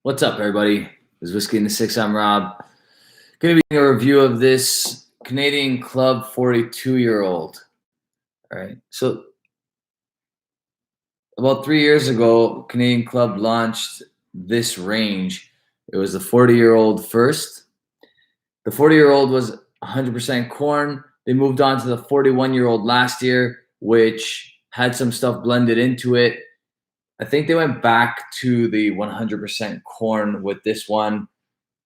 What's up, everybody? This is Whiskey in the Six. I'm Rob. Going to be doing a review of this Canadian Club 42-year-old. All right. So about 3 years ago, Canadian Club launched this range. It was the 40-year-old first. The 40-year-old was 100% corn. They moved on to the 41-year-old last year, which had some stuff blended into it. I think they went back to the 100% corn with this one.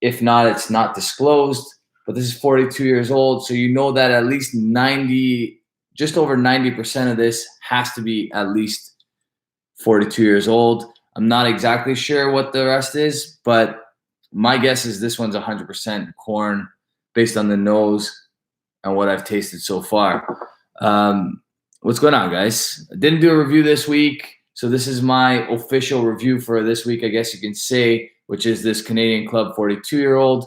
If not, it's not disclosed. But this is 42 years old, so you know that at least 90, just over 90% of this has to be at least 42 years old. I'm not exactly sure what the rest is, but my guess is this one's 100% corn based on the nose and what I've tasted so far. What's going on, guys? I didn't do a review this week, so this is my official review for this week, I guess you can say, which is this Canadian Club 42-year-old.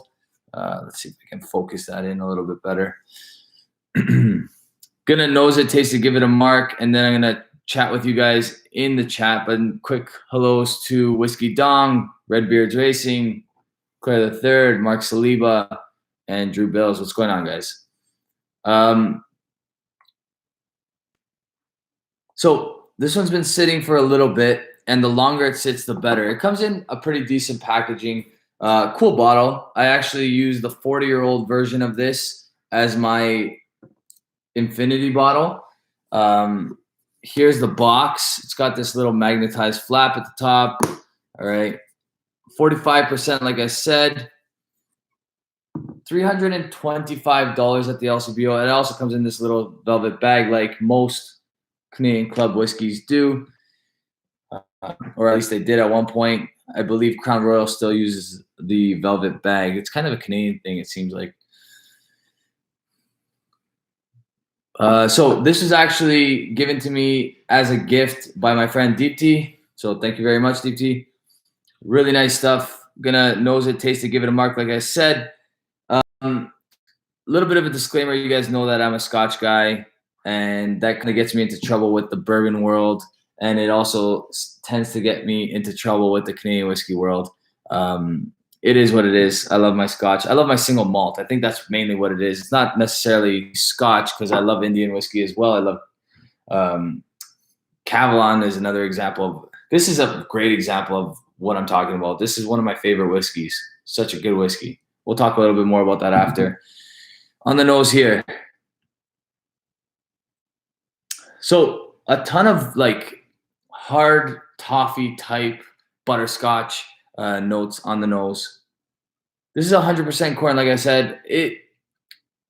Let's see if I can focus that in a little bit better. Gonna nose it, taste it, give it a mark, and then I'm gonna chat with you guys in the chat. But quick hellos to Whiskey Dong, Redbeards Racing, Claire the Third, Mark Saliba, and Drew Bills. What's going on, guys? So this one's been sitting for a little bit, and the longer it sits, the better. It comes in a pretty decent packaging. Cool bottle. I actually use the 40-year-old version of this as my infinity bottle. Here's the box. It's got this little magnetized flap at the top. All right. 45%, like I said. $325 at the LCBO. It also comes in this little velvet bag like most Canadian Club whiskeys do. Or at least they did at one point. I believe Crown Royal still uses the velvet bag. It's kind of a Canadian thing, it seems like. So this is actually given to me as a gift by my friend Deepti. So thank you very much, Deepti. Really nice stuff. Gonna nose it, taste it, give it a mark, like I said. A little bit of a disclaimer. You guys know that I'm a Scotch guy, and that kind of gets me into trouble with the bourbon world. And it also tends to get me into trouble with the Canadian whiskey world. It is what it is. I love my Scotch. I love my single malt. I think that's mainly what it is. It's not necessarily Scotch because I love Indian whiskey as well. I love Cavalon is another example of. This is a great example of what I'm talking about. This is one of my favorite whiskeys. Such a good whiskey. We'll talk a little bit more about that after. On the nose here. So a ton of like hard toffee type butterscotch notes on the nose. This is 100% corn, like I said.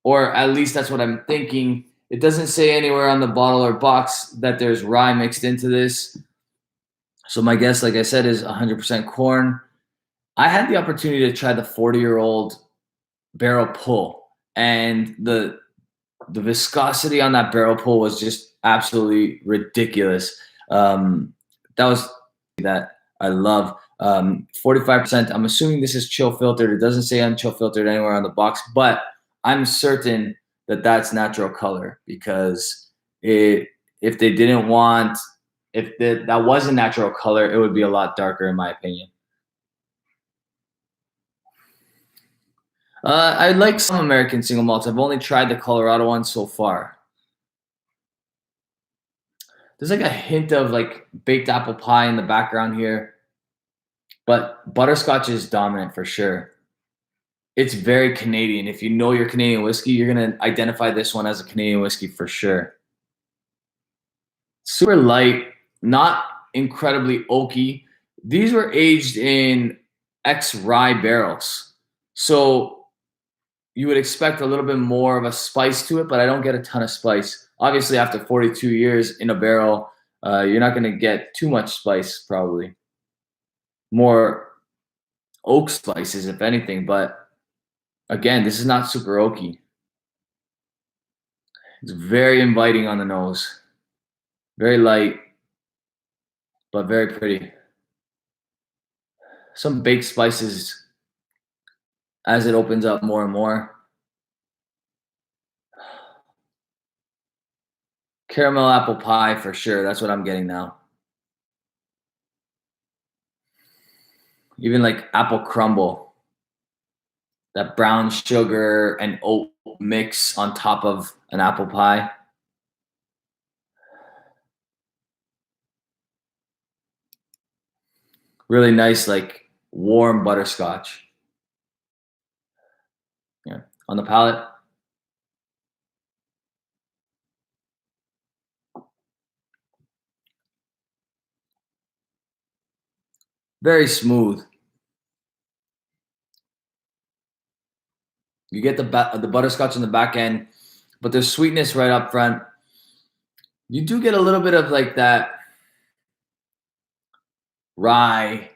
Or at least that's what I'm thinking. It doesn't say anywhere on the bottle or box that there's rye mixed into this. So my guess, like I said, is 100% corn. I had the opportunity to try the 40-year-old barrel pull, and the viscosity on that barrel pull was just absolutely ridiculous. That was that I love. 45%. I'm assuming this is chill filtered. It doesn't say unchill filtered anywhere on the box, but I'm certain that that's natural color because if they didn't want, if that wasn't natural color, it would be a lot darker in my opinion. I like some American single malts. I've only tried the Colorado one so far. There's like a hint of like baked apple pie in the background here, but butterscotch is dominant for sure. It's very Canadian. If you know your Canadian whiskey, you're going to identify this one as a Canadian whiskey for sure. Super light, not incredibly oaky. These were aged in ex-rye barrels. So you would expect a little bit more of a spice to it, but I don't get a ton of spice. Obviously, after 42 years in a barrel, you're not going to get too much spice, probably. More oak spices, if anything. But again, this is not super oaky. It's very inviting on the nose. Very light, but very pretty. Some baked spices as it opens up more and more. Caramel apple pie for sure. That's what I'm getting now. Even like apple crumble, that brown sugar and oat mix on top of an apple pie. Really nice, like warm butterscotch. Yeah, on the palate. Very smooth. You get the butterscotch in the back end, but there's sweetness right up front. You do get a little bit of like that rye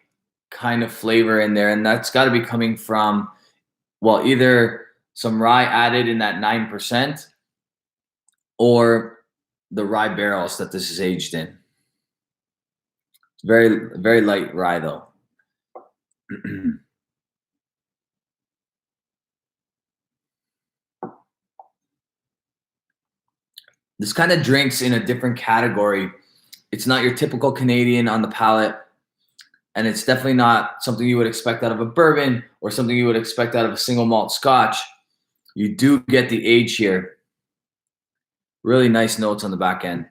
kind of flavor in there, and that's got to be coming from, well, either some rye added in that 9% or the rye barrels that this is aged in. It's very, very light rye though. This kind of drinks in a different category. It's not your typical Canadian on the palate, and it's definitely not something you would expect out of a bourbon or something you would expect out of a single malt scotch. You do get the age here. Really nice notes on the back end.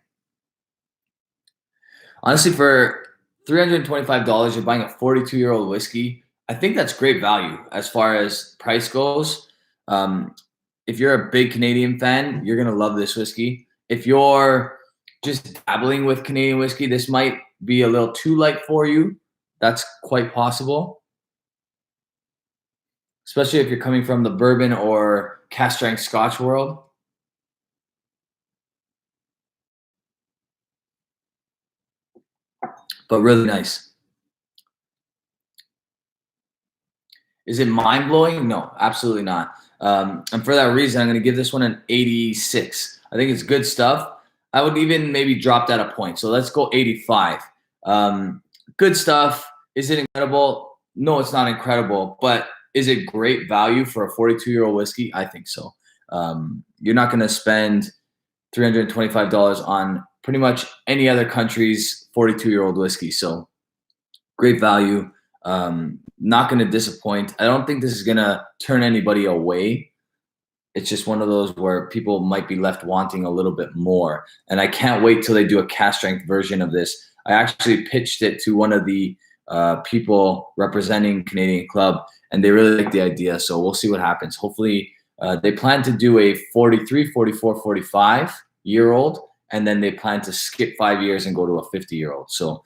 Honestly, for $325, you're buying a 42-year-old whiskey. I think that's great value as far as price goes. If you're a big Canadian fan, you're going to love this whiskey. If you're just dabbling with Canadian whiskey, this might be a little too light for you. That's quite possible, especially if you're coming from the bourbon or cask strength Scotch world. But really nice. Is it mind blowing? No, absolutely not. And for that reason, I'm going to give this one an 86. I think it's good stuff. I would even maybe drop that a point. So let's go 85. Good stuff. Is it incredible? No, it's not incredible. But is it great value for a 42-year-old whiskey? I think so. You're not going to spend $325 on pretty much any other country's 42-year-old whiskey. So great value. Not going to disappoint. I don't think this is going to turn anybody away. It's just one of those where people might be left wanting a little bit more. And I can't wait till they do a cask strength version of this. I actually pitched it to one of the people representing Canadian Club, and they really like the idea. So we'll see what happens. Hopefully they plan to do a 43, 44, 45-year-old, and then they plan to skip 5 years and go to a 50-year-old. So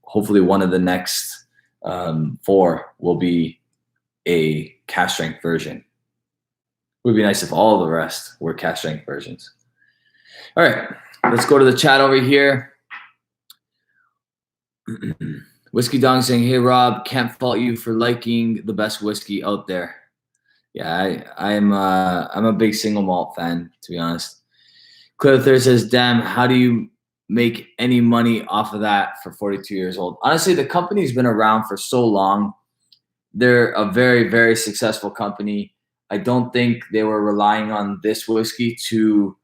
hopefully one of the next 4 will be a cask strength version. It would be nice if all the rest were cask strength versions. All right, let's go to the chat over here. Whiskey Dong saying, "Hey Rob, can't fault you for liking the best whiskey out there." Yeah, I'm a big single malt fan, to be honest. Clifford says, "Damn, how do you make any money off of that for 42 years old?" Honestly, the company's been around for so long. They're a very, very successful company. I don't think they were relying on this whiskey to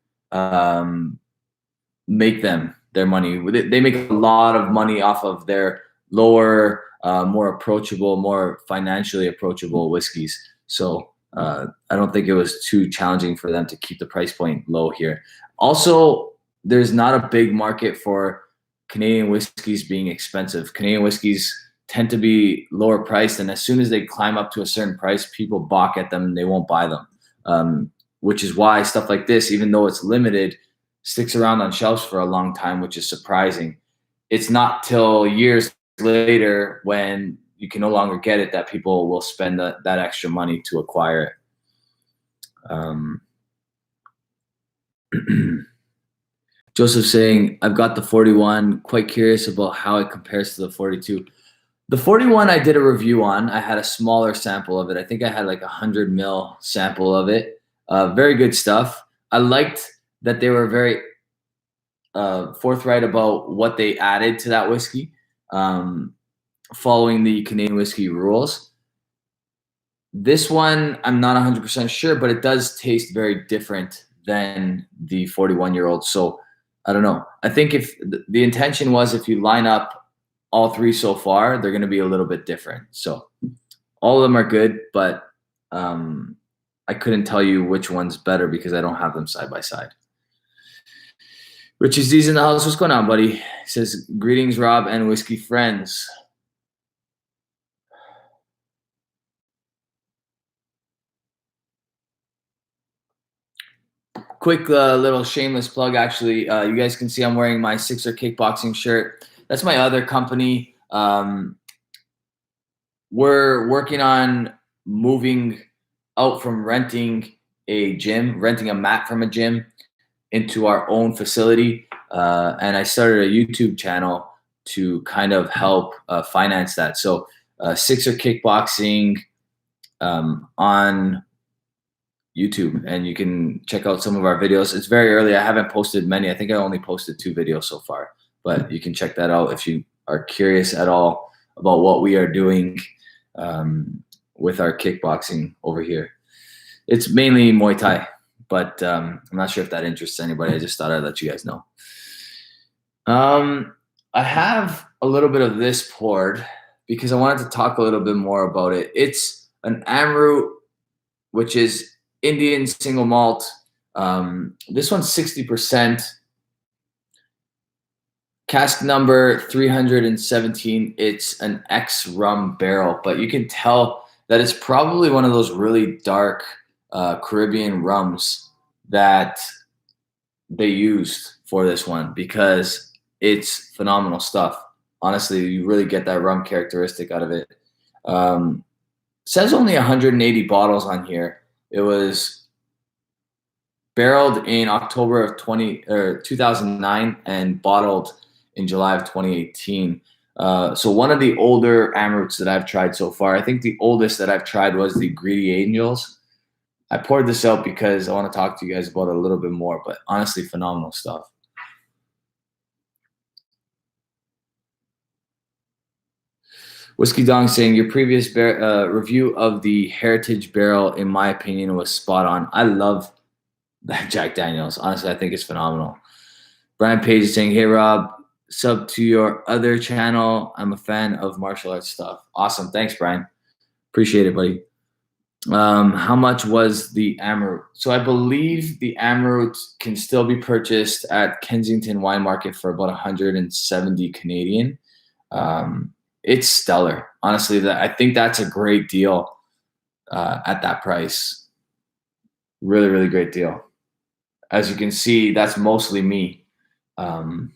make them their money. They make a lot of money off of their lower, more approachable, more financially approachable whiskeys. So I don't think it was too challenging for them to keep the price point low here. Also, there's not a big market for Canadian whiskeys being expensive. Canadian whiskeys tend to be lower priced, and as soon as they climb up to a certain price, people balk at them and they won't buy them, which is why stuff like this, even though it's limited, sticks around on shelves for a long time, which is surprising. It's not till years later when you can no longer get it that people will spend that extra money to acquire it. Joseph saying, "I've got the 41, quite curious about how it compares to the 42. The 41 I did a review on. I had a smaller sample of it. I think I had like 100 ml sample of it. Very good stuff. I liked that they were very forthright about what they added to that whiskey, following the Canadian whiskey rules. This one, I'm not 100% sure, but it does taste very different than the 41-year-old. So I don't know. I think if the intention was if you line up all three so far, they're going to be a little bit different. So all of them are good, but I couldn't tell you which one's better because I don't have them side by side. Richie Z's in the house. What's going on, buddy? He says, greetings, Rob and Whiskey friends. Quick little shameless plug, actually. You guys can see I'm wearing my Sixer Kickboxing shirt. That's my other company. We're working on moving out from renting a mat from a gym into our own facility. And I started a YouTube channel to kind of help finance that. So Sixer Kickboxing on YouTube, and you can check out some of our videos. It's very early. I haven't posted many. I think I only posted 2 videos so far, but you can check that out if you are curious at all about what we are doing with our kickboxing over here. It's mainly Muay Thai, but I'm not sure if that interests anybody. I just thought I'd let you guys know. I have a little bit of this poured because I wanted to talk a little bit more about it. It's an Amrut, which is Indian single malt. This one's 60%. Cask number 317. It's an ex-rum barrel, but you can tell that it's probably one of those really dark Caribbean rums that they used for this one because it's phenomenal stuff. Honestly, you really get that rum characteristic out of it. Says only 180 bottles on here. It was barreled in October of 2009 and bottled in July of 2018. So one of the older Amruts that I've tried so far. I think the oldest that I've tried was the Greedy Angels. I poured this out because I want to talk to you guys about it a little bit more, but honestly, phenomenal stuff. Whiskey Dong saying, your previous review of the Heritage Barrel, in my opinion, was spot on. I love that Jack Daniels. Honestly, I think it's phenomenal. Brian Page is saying, hey, Rob, sub to your other channel. I'm a fan of martial arts stuff. Awesome. Thanks, Brian. Appreciate it, buddy. How much was the Amrut? So I believe the Amrut can still be purchased at Kensington Wine Market for about 170 Canadian. It's stellar. Honestly, I think that's a great deal at that price. Really, really great deal. As you can see, that's mostly me. I've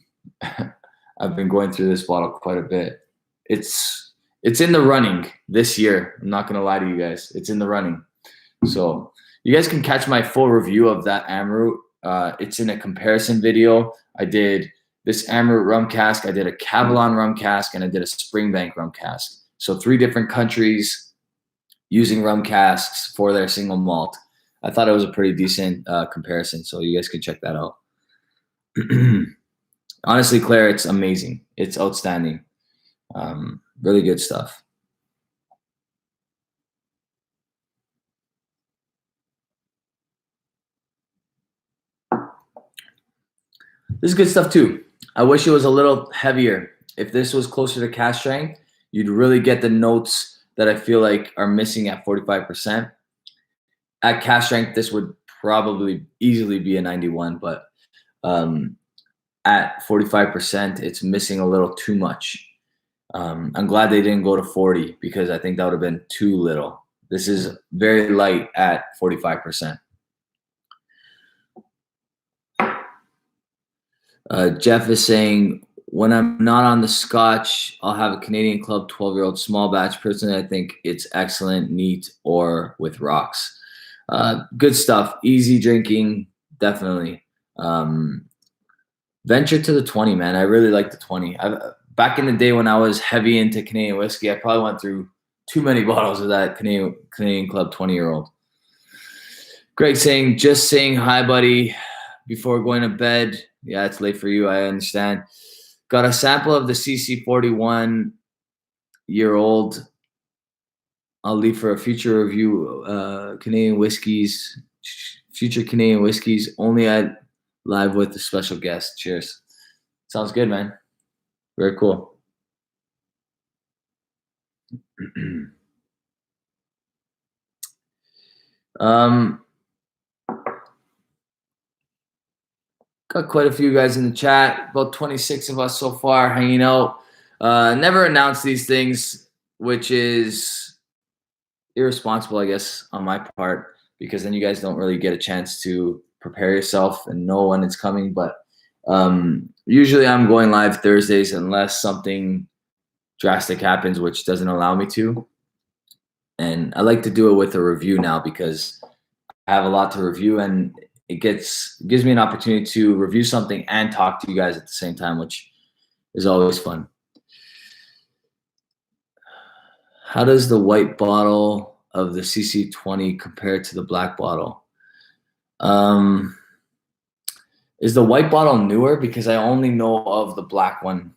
been going through this bottle quite a bit. It's in the running this year. I'm not going to lie to you guys. It's in the running. So you guys can catch my full review of that Amrut. It's in a comparison video. I did this Amrut rum cask, I did a Cavalon rum cask, and I did a Springbank rum cask. So 3 different countries using rum casks for their single malt. I thought it was a pretty decent comparison, so you guys can check that out. Honestly, Claire, it's amazing. It's outstanding. Really good stuff. This is good stuff too. I wish it was a little heavier. If this was closer to cask strength, you'd really get the notes that I feel like are missing at 45%. At cask strength, this would probably easily be a 91, but at 45%, it's missing a little too much. I'm glad they didn't go to 40 because I think that would have been too little. This is very light at 45%. Jeff is saying, when I'm not on the Scotch, I'll have a Canadian Club 12-year-old small batch. Personally, I think it's excellent, neat, or with rocks. Good stuff. Easy drinking, definitely. Venture to the 20, man. I really like the 20. Back in the day when I was heavy into Canadian whiskey, I probably went through too many bottles of that Canadian Club 20-year-old. Greg saying, just saying hi, buddy, before going to bed. Yeah, it's late for you. I understand. Got a sample of the CC 41-year-old. I'll leave for a future review. Canadian whiskeys, future Canadian whiskeys, only at live with a special guest. Cheers. Sounds good, man. Very cool. um, got quite a few guys in the chat. About 26 of us so far hanging out. Never announce these things, which is irresponsible, I guess, on my part, because then you guys don't really get a chance to prepare yourself and know when it's coming. But usually I'm going live Thursdays unless something drastic happens, which doesn't allow me to. And I like to do it with a review now because I have a lot to review, and it gives me an opportunity to review something and talk to you guys at the same time, which is always fun. How does the white bottle of the CC20 compare to the black bottle? Is the white bottle newer? Because I only know of the black one.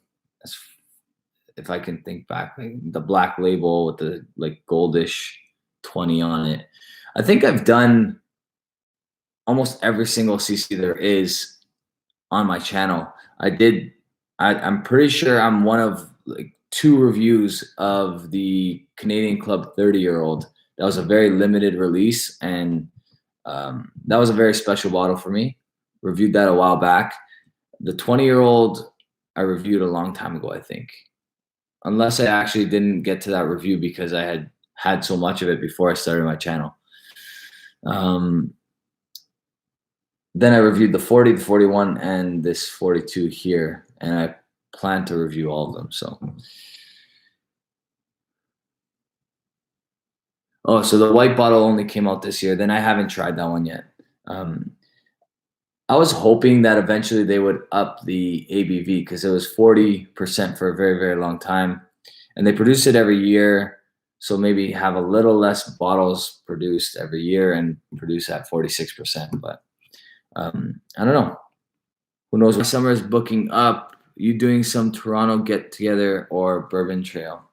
If I can think back, like the black label with the like goldish 20 on it. I think I've done almost every single CC there is on my channel. I'm pretty sure I'm one of like 2 reviews of the Canadian Club 30-year-old. That was a very limited release, and that was a very special bottle for me. Reviewed that a while back. The 20-year-old I reviewed a long time ago, I think. Unless I actually didn't get to that review because I had so much of it before I started my channel. Then I reviewed the 40, the 41, and this 42 here, and I plan to review all of them. So, oh, so the white bottle only came out this year. Then I haven't tried that one yet. I was hoping that eventually they would up the ABV because it was 40% for a very, very long time, and they produce it every year. So maybe have a little less bottles produced every year and produce at 46%. But I don't know. Who knows? Summer is booking up. You doing some Toronto get together or Bourbon Trail?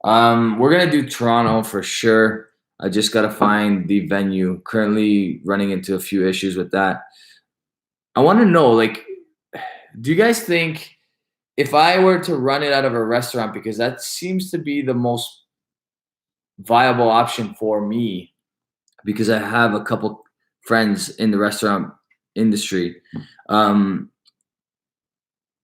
We're gonna do Toronto for sure. I just gotta find the venue. Currently running into a few issues with that. I want to know, like, do you guys think if I were to run it out of a restaurant, because that seems to be the most viable option for me, because I have a couple friends in the restaurant industry.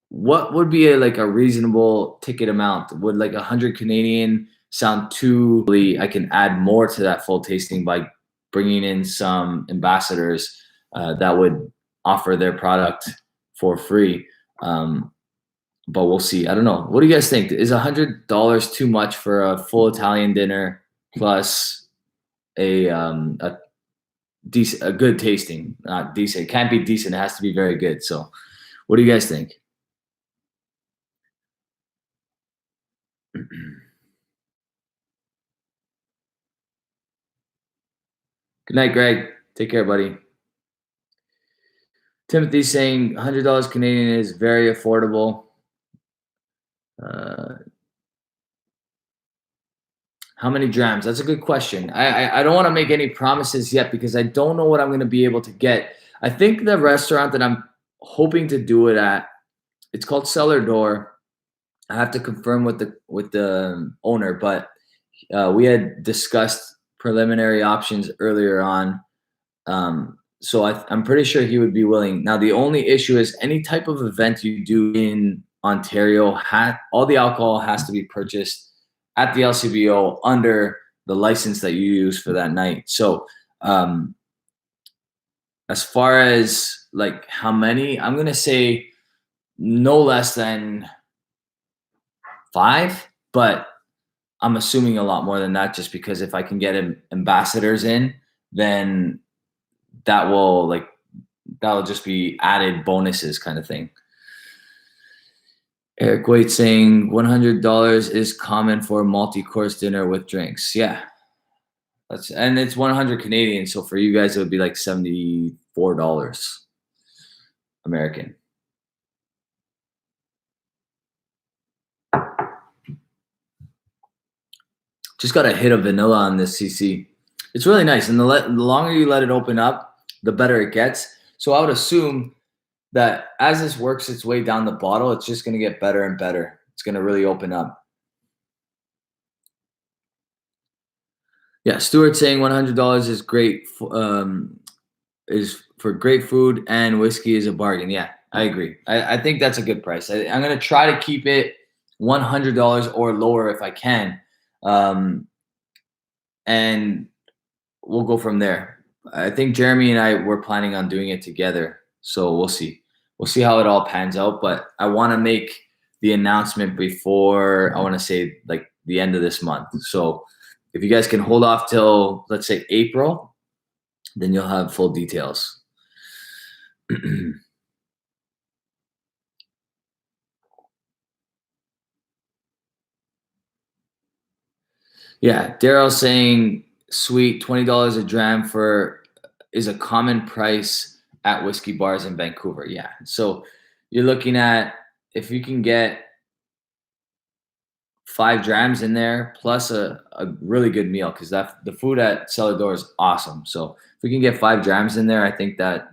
What would be like a reasonable ticket amount? Would like 100 Canadian sound too? I can add more to that full tasting by bringing in some ambassadors that would offer their product for free. But we'll see. I don't know. What do you guys think? Is $100 too much for a full Italian dinner plus a good tasting? Not decent. It can't be decent. It has to be very good. So, what do you guys think? Good night, Greg. Take care, buddy. Timothy saying $100 Canadian is very affordable. How many drams? That's a good question. I don't want to make any promises yet because I don't know what I'm going to be able to get. I think the restaurant that I'm hoping to do it at, it's called Cellar Door. I have to confirm with the owner, but we had discussed preliminary options earlier on. So I'm pretty sure he would be willing. Now, the only issue is any type of event you do in Ontario, all the alcohol has to be purchased at the LCBO under the license that you use for that night. So as far as like how many, I'm going to say no less than 5, but I'm assuming a lot more than that just because if I can get ambassadors in, then that'll just be added bonuses kind of thing. Eric Waite saying $100 is common for a multi-course dinner with drinks. Yeah. And it's 100 Canadian. So for you guys, it would be like $74 American. Just got a hit of vanilla on this CC. It's really nice. And the longer you let it open up, the better it gets. So I would assume that as this works its way down the bottle, it's just going to get better and better. It's going to really open up. Yeah, Stuart saying $100 is great. Is for great food, and whiskey is a bargain. Yeah, I agree. I think that's a good price. I'm gonna try to keep it $100 or lower if I can, and we'll go from there. I think Jeremy and I were planning on doing it together, so we'll see. We'll see how it all pans out. But I want to make the announcement before, I want to say, like the end of this month. So if you guys can hold off till, let's say, April, then you'll have full details. Yeah, Daryl saying sweet, $20 a dram for is a common price at whiskey bars in Vancouver. Yeah, so you're looking at, if you can get 5 drams in there plus a really good meal, because that the food at Cellar Door is awesome. So if we can get 5 drams in there, I think that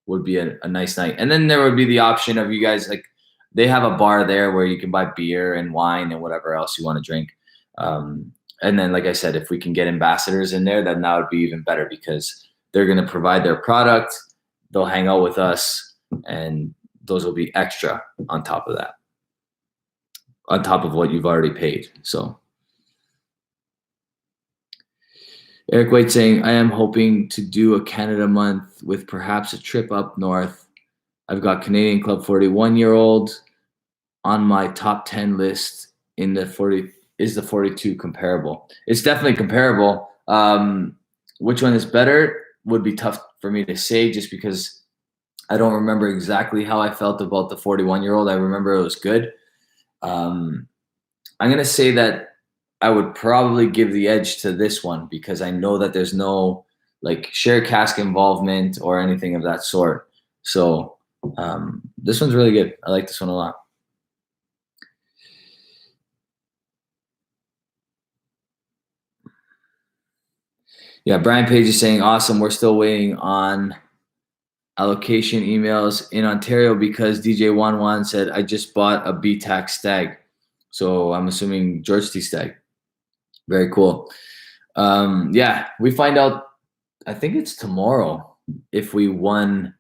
would be a nice night. And then there would be the option of you guys, like, they have a bar there where you can buy beer and wine and whatever else you want to drink. And then, like I said, if we can get ambassadors in there, then that would be even better, because they're going to provide their product, they'll hang out with us, and those will be extra on top of that, on top of what you've already paid. So Eric White saying, I am hoping to do a Canada month with perhaps a trip up north. I've got Canadian Club 41-year-old on my top 10 list. In the 40, is the 42 comparable? It's definitely comparable. Which one is better would be tough for me to say, just because I don't remember exactly how I felt about the 41-year-old. I remember it was good. I'm going to say that I would probably give the edge to this one, because I know that there's no like share cask involvement or anything of that sort. So this one's really good. I like this one a lot. Yeah, Brian Page is saying, awesome. We're still waiting on allocation emails in Ontario because DJ Wan said, I just bought a BTAC stag. So I'm assuming George T. Stag. Very cool. Yeah, we find out, I think it's tomorrow, if we won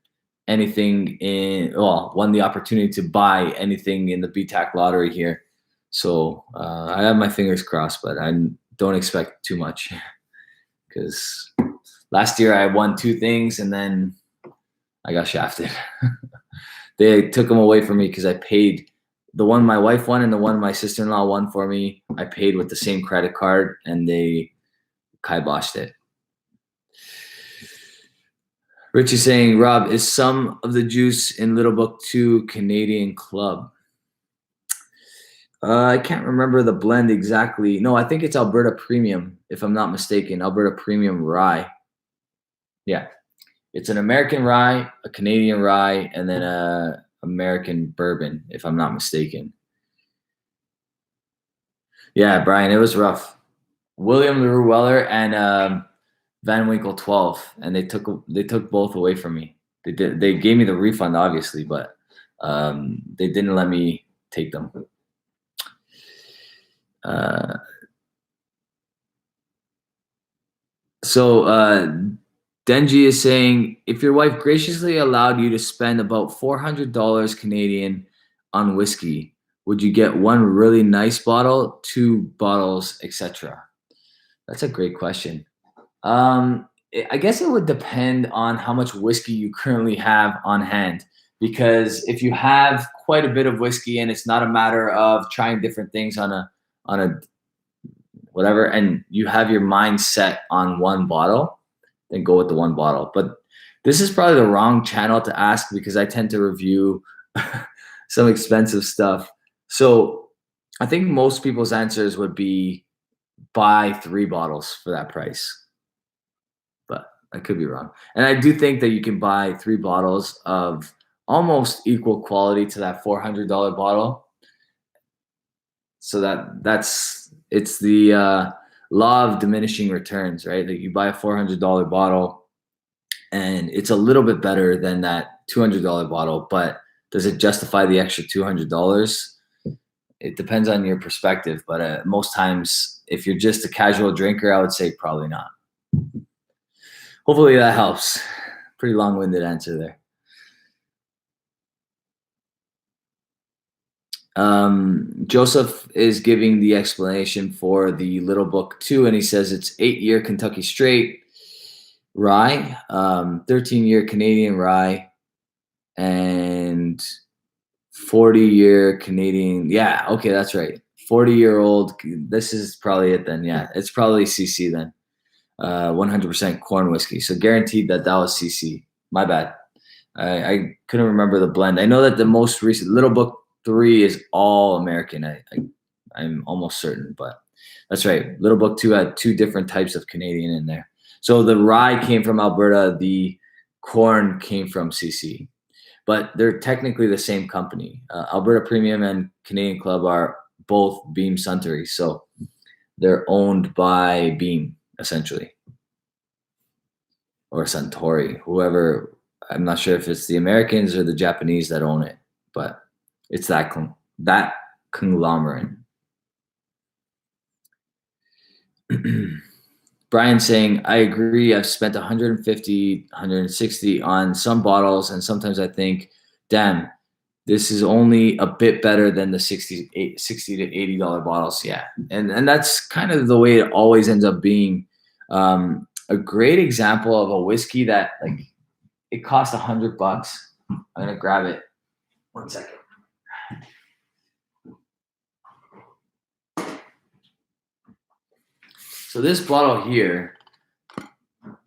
anything won the opportunity to buy anything in the BTAC lottery here. So I have my fingers crossed, but I don't expect too much, because last year I won 2 things and then I got shafted. They took them away from me because I paid the one my wife won and the one my sister-in-law won for me. I paid with the same credit card and they kiboshed it. Richie saying, Rob, is some of the juice in Little Book 2 Canadian Club? I can't remember the blend exactly. No, I think it's Alberta Premium, if I'm not mistaken. Alberta Premium Rye. Yeah. It's an American rye, a Canadian rye, and then a American bourbon, if I'm not mistaken. Yeah, Brian, it was rough. William LaRue Weller and Van Winkle 12, and they took both away from me. They gave me the refund, obviously, but they didn't let me take them. So Denji is saying, if your wife graciously allowed you to spend about $400 Canadian on whiskey, would you get 1 really nice bottle, 2 bottles, etc.? That's a great question. I guess it would depend on how much whiskey you currently have on hand. Because if you have quite a bit of whiskey and it's not a matter of trying different things on a whatever, and you have your mind set on 1 bottle, then go with the 1 bottle. But this is probably the wrong channel to ask, because I tend to review some expensive stuff. So I think most people's answers would be buy 3 bottles for that price. But I could be wrong. And I do think that you can buy 3 bottles of almost equal quality to that $400 bottle. So it's the law of diminishing returns, right? Like, you buy a $400 bottle and it's a little bit better than that $200 bottle, but does it justify the extra $200? It depends on your perspective, but most times if you're just a casual drinker, I would say probably not. Hopefully that helps. Pretty long-winded answer there. Joseph is giving the explanation for the Little Book 2, and he says it's 8-year Kentucky straight rye, 13-year Canadian rye, and 40-year Canadian. Yeah, okay, that's right. 40-year-old. This is probably it then. Yeah, it's probably CC then. 100% corn whiskey. So guaranteed that was CC. My bad. I couldn't remember the blend. I know that the most recent Little Book 3 is all American. I'm almost certain, but that's right. Little Book 2 had 2 different types of Canadian in there. So the rye came from Alberta. The corn came from CC. But they're technically the same company. Alberta Premium and Canadian Club are both Beam Suntory. So they're owned by Beam, essentially. Or Suntory, whoever. I'm not sure if it's the Americans or the Japanese that own it, but it's that conglomerate. Brian saying, I agree. I've spent 150, 160 on some bottles, and sometimes I think, damn, this is only a bit better than the $60 to $80 bottles. Yeah, and that's kind of the way it always ends up being. A great example of a whiskey that like it cost $100. I'm gonna grab it. 1 second. So this bottle here,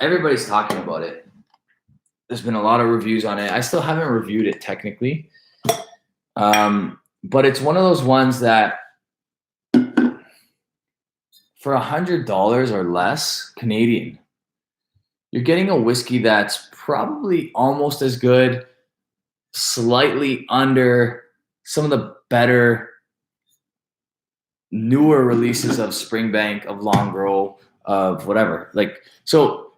everybody's talking about it. There's been a lot of reviews on it. I still haven't reviewed it technically, but it's one of those ones that for $100 or less Canadian, you're getting a whiskey that's probably almost as good, slightly under some of the better newer releases of Springbank, of Longrow, of whatever. Like, so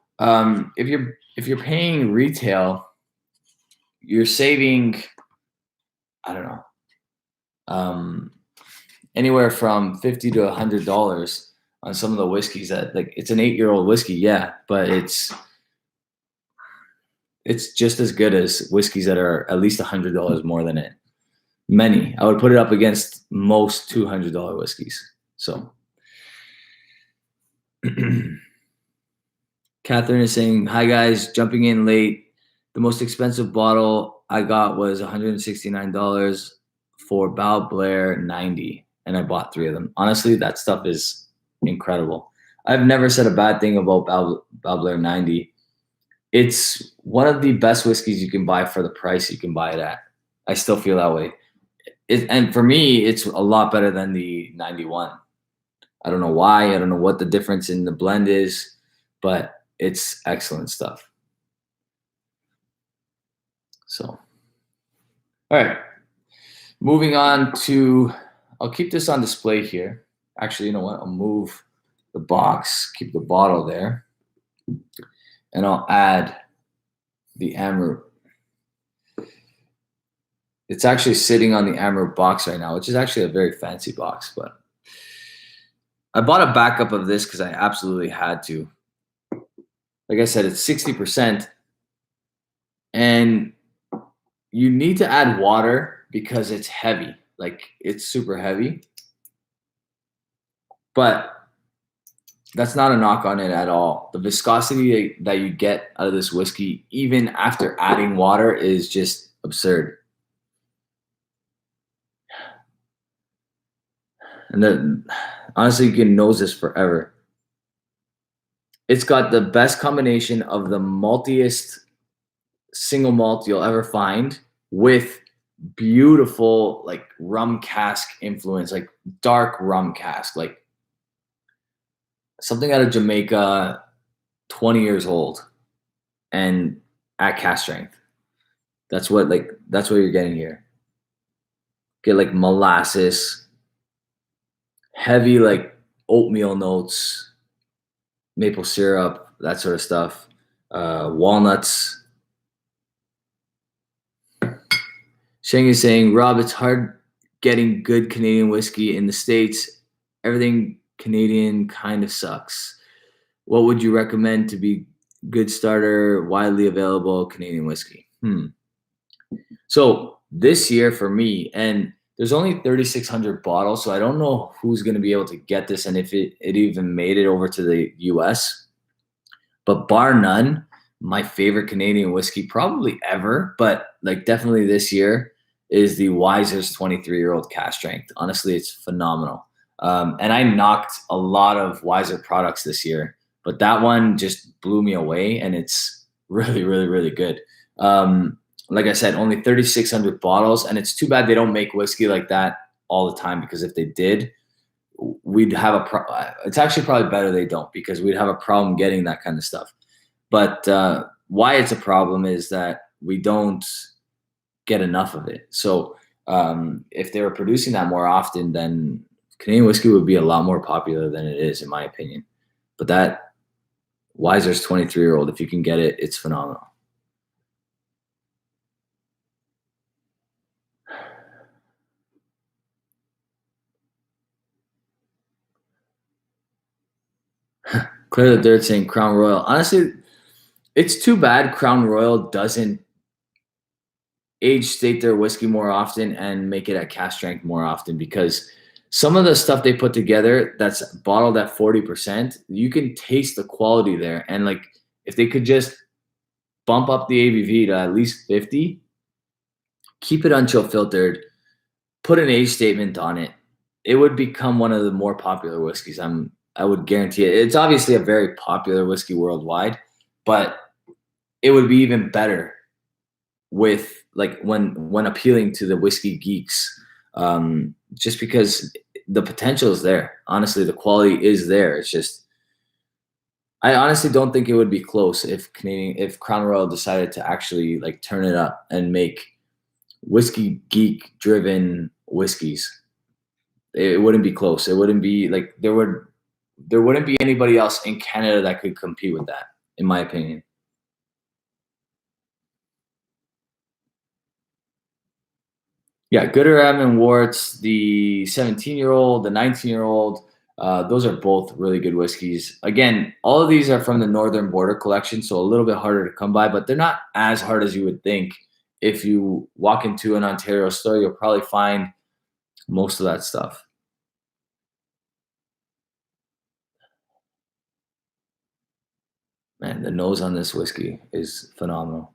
if you're paying retail, you're saving, I don't know, anywhere from $50 to $100 on some of the whiskeys that, like, it's an 8-year-old whiskey, yeah, but it's just as good as whiskeys that are at least $100 more than it. Many. I would put it up against most $200 whiskeys. So Catherine is saying, hi guys, jumping in late. The most expensive bottle I got was $169 for Bal Blair 90, and I bought 3 of them. Honestly, that stuff is incredible. I've never said a bad thing about Bal Blair 90. It's one of the best whiskeys you can buy for the price you can buy it at. I still feel that way. And for me, it's a lot better than the 91. I don't know why. I don't know what the difference in the blend is, but it's excellent stuff. So, all right. Moving on to, I'll keep this on display here. Actually, you know what? I'll move the box, keep the bottle there, and I'll add the Amber. It's actually sitting on the Amber box right now, which is actually a very fancy box, but I bought a backup of this because I absolutely had to. Like I said, it's 60%, and you need to add water because it's heavy. Like, it's super heavy, but that's not a knock on it at all. The viscosity that you get out of this whiskey, even after adding water, is just absurd. And then, honestly, you can nose this forever. It's got the best combination of the maltiest single malt you'll ever find with beautiful, like, rum cask influence, like dark rum cask, like something out of Jamaica, 20 years old, and at cask strength. That's what you're getting here. Get like molasses, heavy like oatmeal notes, maple syrup, that sort of stuff, walnuts. Sheng is saying, Rob, it's hard getting good Canadian whiskey in the States. Everything Canadian kind of sucks. What would you recommend to be good starter, widely available Canadian whiskey? So this year for me, and there's only 3,600 bottles, so I don't know who's going to be able to get this and if it even made it over to the US. But bar none, my favorite Canadian whiskey probably ever, but like definitely this year is the Wiser's 23-year-old cask strength. Honestly, it's phenomenal. And I knocked a lot of Wiser products this year, but that one just blew me away, and it's really, really, really good. Like I said, only 3,600 bottles, and it's too bad they don't make whiskey like that all the time, because if they did, we'd have it's actually probably better they don't, because we'd have a problem getting that kind of stuff. But why it's a problem is that we don't get enough of it. So if they were producing that more often, then Canadian whiskey would be a lot more popular than it is, in my opinion. But that Wiser's 23-year-old, if you can get it, it's phenomenal. Clear the Dirt saying Crown Royal. Honestly, it's too bad Crown Royal doesn't age state their whiskey more often and make it at cask strength more often, because some of the stuff they put together that's bottled at 40%, you can taste the quality there. And like, if they could just bump up the ABV to at least 50, keep it unchill filtered, put an age statement on it, it would become one of the more popular whiskeys. I would guarantee it. It's obviously a very popular whiskey worldwide, but it would be even better with like when appealing to the whiskey geeks, just because the potential is there. Honestly, the quality is there. It's just, I honestly don't think it would be close if Crown Royal decided to actually like turn it up and make whiskey geek driven whiskeys. It wouldn't be close. It wouldn't be like there wouldn't be anybody else in Canada that could compete with that, in my opinion. Yeah, Gooderham and Warts, the 17-year-old, the 19-year-old, those are both really good whiskeys. Again, all of these are from the Northern Border collection, so a little bit harder to come by, but they're not as hard as you would think. If you walk into an Ontario store, you'll probably find most of that stuff. Man, the nose on this whiskey is phenomenal.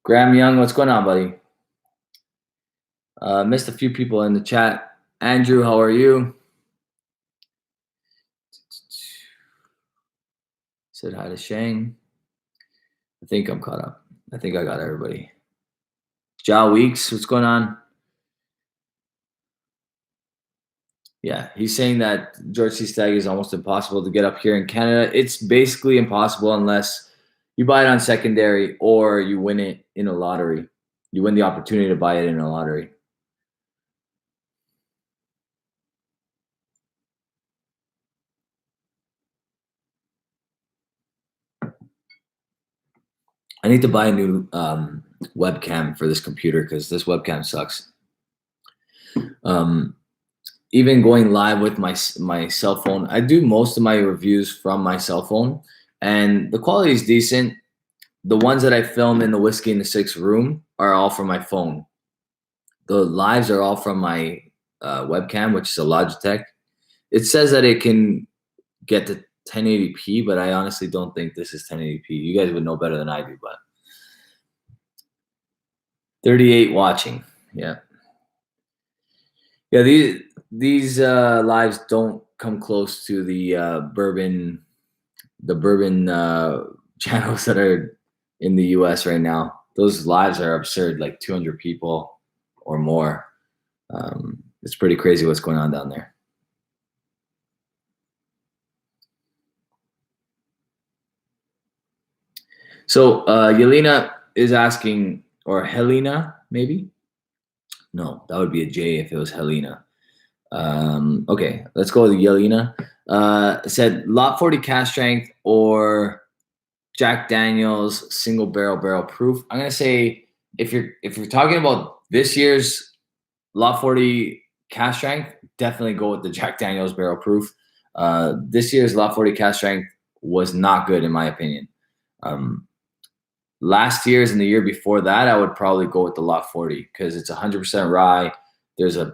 Graham Young, what's going on, buddy? Missed a few people in the chat. Andrew, how are you? Said hi to Shane. I think I'm caught up. I think I got everybody. Ja Weeks, what's going on? Yeah, he's saying that George C. Stagg is almost impossible to get up here in Canada. It's basically impossible unless you buy it on secondary or you win it in a lottery. You win the opportunity to buy it in a lottery. I need to buy a new webcam for this computer because this webcam sucks. Even going live with my cell phone, I do most of my reviews from my cell phone, and the quality is decent. The ones that I film in the Whiskey in the Six room are all from my phone. The lives are all from my webcam, which is a Logitech. It says that it can get to 1080p, but I honestly don't think this is 1080p. You guys would know better than I do, but 38 watching. Yeah. Yeah, these lives don't come close to the bourbon channels that are in the US right now. Those lives are absurd, like 200 people or more. It's pretty crazy what's going on down there. So Yelena is asking, or Helena, maybe? No, that would be a J if it was Helena. Okay, let's go with Yelena. It said lot 40 cask strength or Jack Daniel's single barrel proof. I'm gonna say if you're talking about this year's Lot 40 cask strength, definitely go with the Jack Daniel's barrel proof. This year's Lot 40 cask strength was not good in my opinion. Last year's and the year before that, I would probably go with the Lot 40 because it's 100% rye. There's a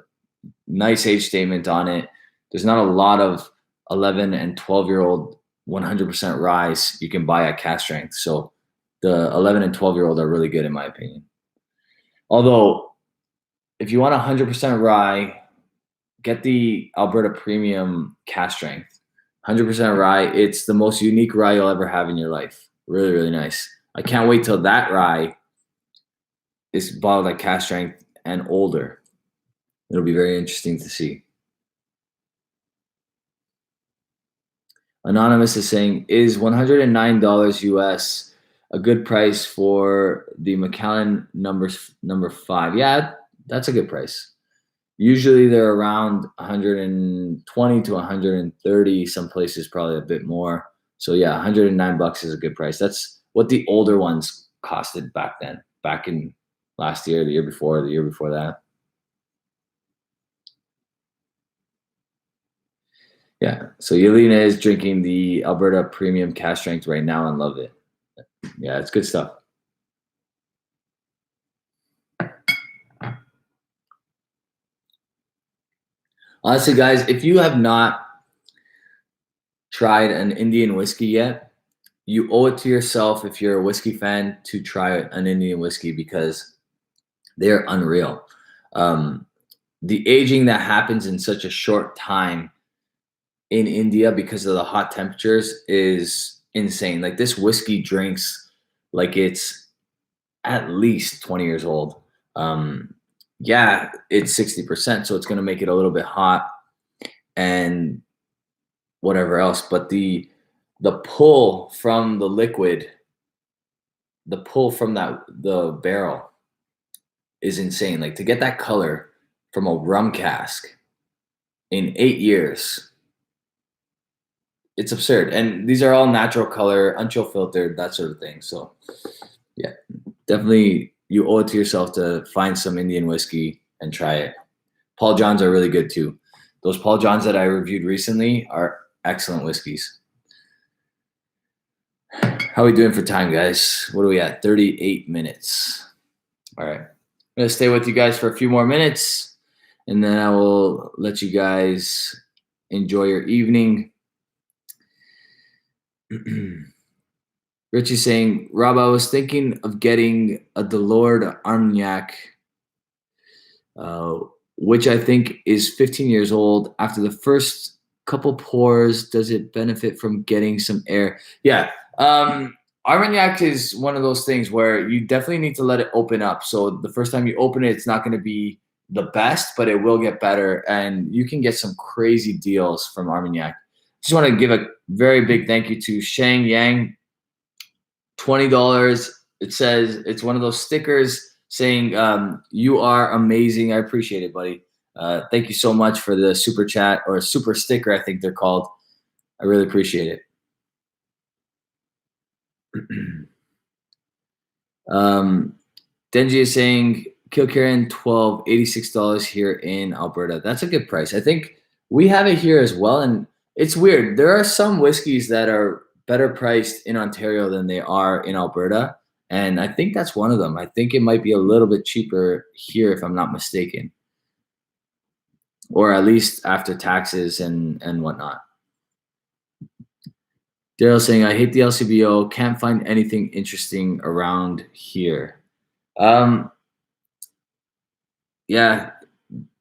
nice age statement on it. There's not a lot of 11 and 12-year-old 100% rye you can buy at cask strength. So the 11 and 12-year-old are really good in my opinion. Although, if you want 100% rye, get the Alberta Premium cask strength. 100% rye. It's the most unique rye you'll ever have in your life. Really, really nice. I can't wait till that rye is bottled at cask strength and older. It'll be very interesting to see. Anonymous is saying, is $109 US a good price for the Macallan number 5? Yeah, that's a good price. Usually they're around 120 to 130. Some places probably a bit more. So yeah, $109 is a good price. That's what the older ones costed back then, back in last year, the year before that. Yeah. So Yelena is drinking the Alberta Premium cask strength right now and love it. Yeah, it's good stuff. Honestly, guys, if you have not tried an Indian whiskey yet, you owe it to yourself, if you're a whiskey fan, to try an Indian whiskey because they're unreal. The aging that happens in such a short time in India because of the hot temperatures is insane. Like this whiskey drinks like it's at least 20 years old. Yeah, it's 60%, so it's going to make it a little bit hot and whatever else. But the pull from the liquid, the pull from the barrel is insane. Like to get that color from a rum cask in 8 years, it's absurd. And these are all natural color, unchill filtered, that sort of thing. So yeah, definitely you owe it to yourself to find some Indian whiskey and try it. Paul Johns are really good too. Those Paul Johns that I reviewed recently are excellent whiskeys. How are we doing for time, guys? What are we at? 38 minutes. All right. I'm going to stay with you guys for a few more minutes, and then I will let you guys enjoy your evening. Richie's saying, Rob, I was thinking of getting a Delord Armagnac, which I think is 15 years old. After the first couple pours, does it benefit from getting some air? Yeah. Armagnac is one of those things where you definitely need to let it open up. So the first time you open it, it's not going to be the best, but it will get better. And you can get some crazy deals from Armagnac. Just want to give a very big thank you to Shang Yang. $20. It says it's one of those stickers saying you are amazing. I appreciate it, buddy. Thank you so much for the super chat, or super sticker, I think they're called. I really appreciate it. Denji is saying Kilkerran 12, $86 here in Alberta. That's a good price. I think we have it here as well. And it's weird. There are some whiskeys that are better priced in Ontario than they are in Alberta. And I think that's one of them. I think it might be a little bit cheaper here, if I'm not mistaken. Or at least after taxes and whatnot. Daryl saying, I hate the LCBO. Can't find anything interesting around here. Yeah,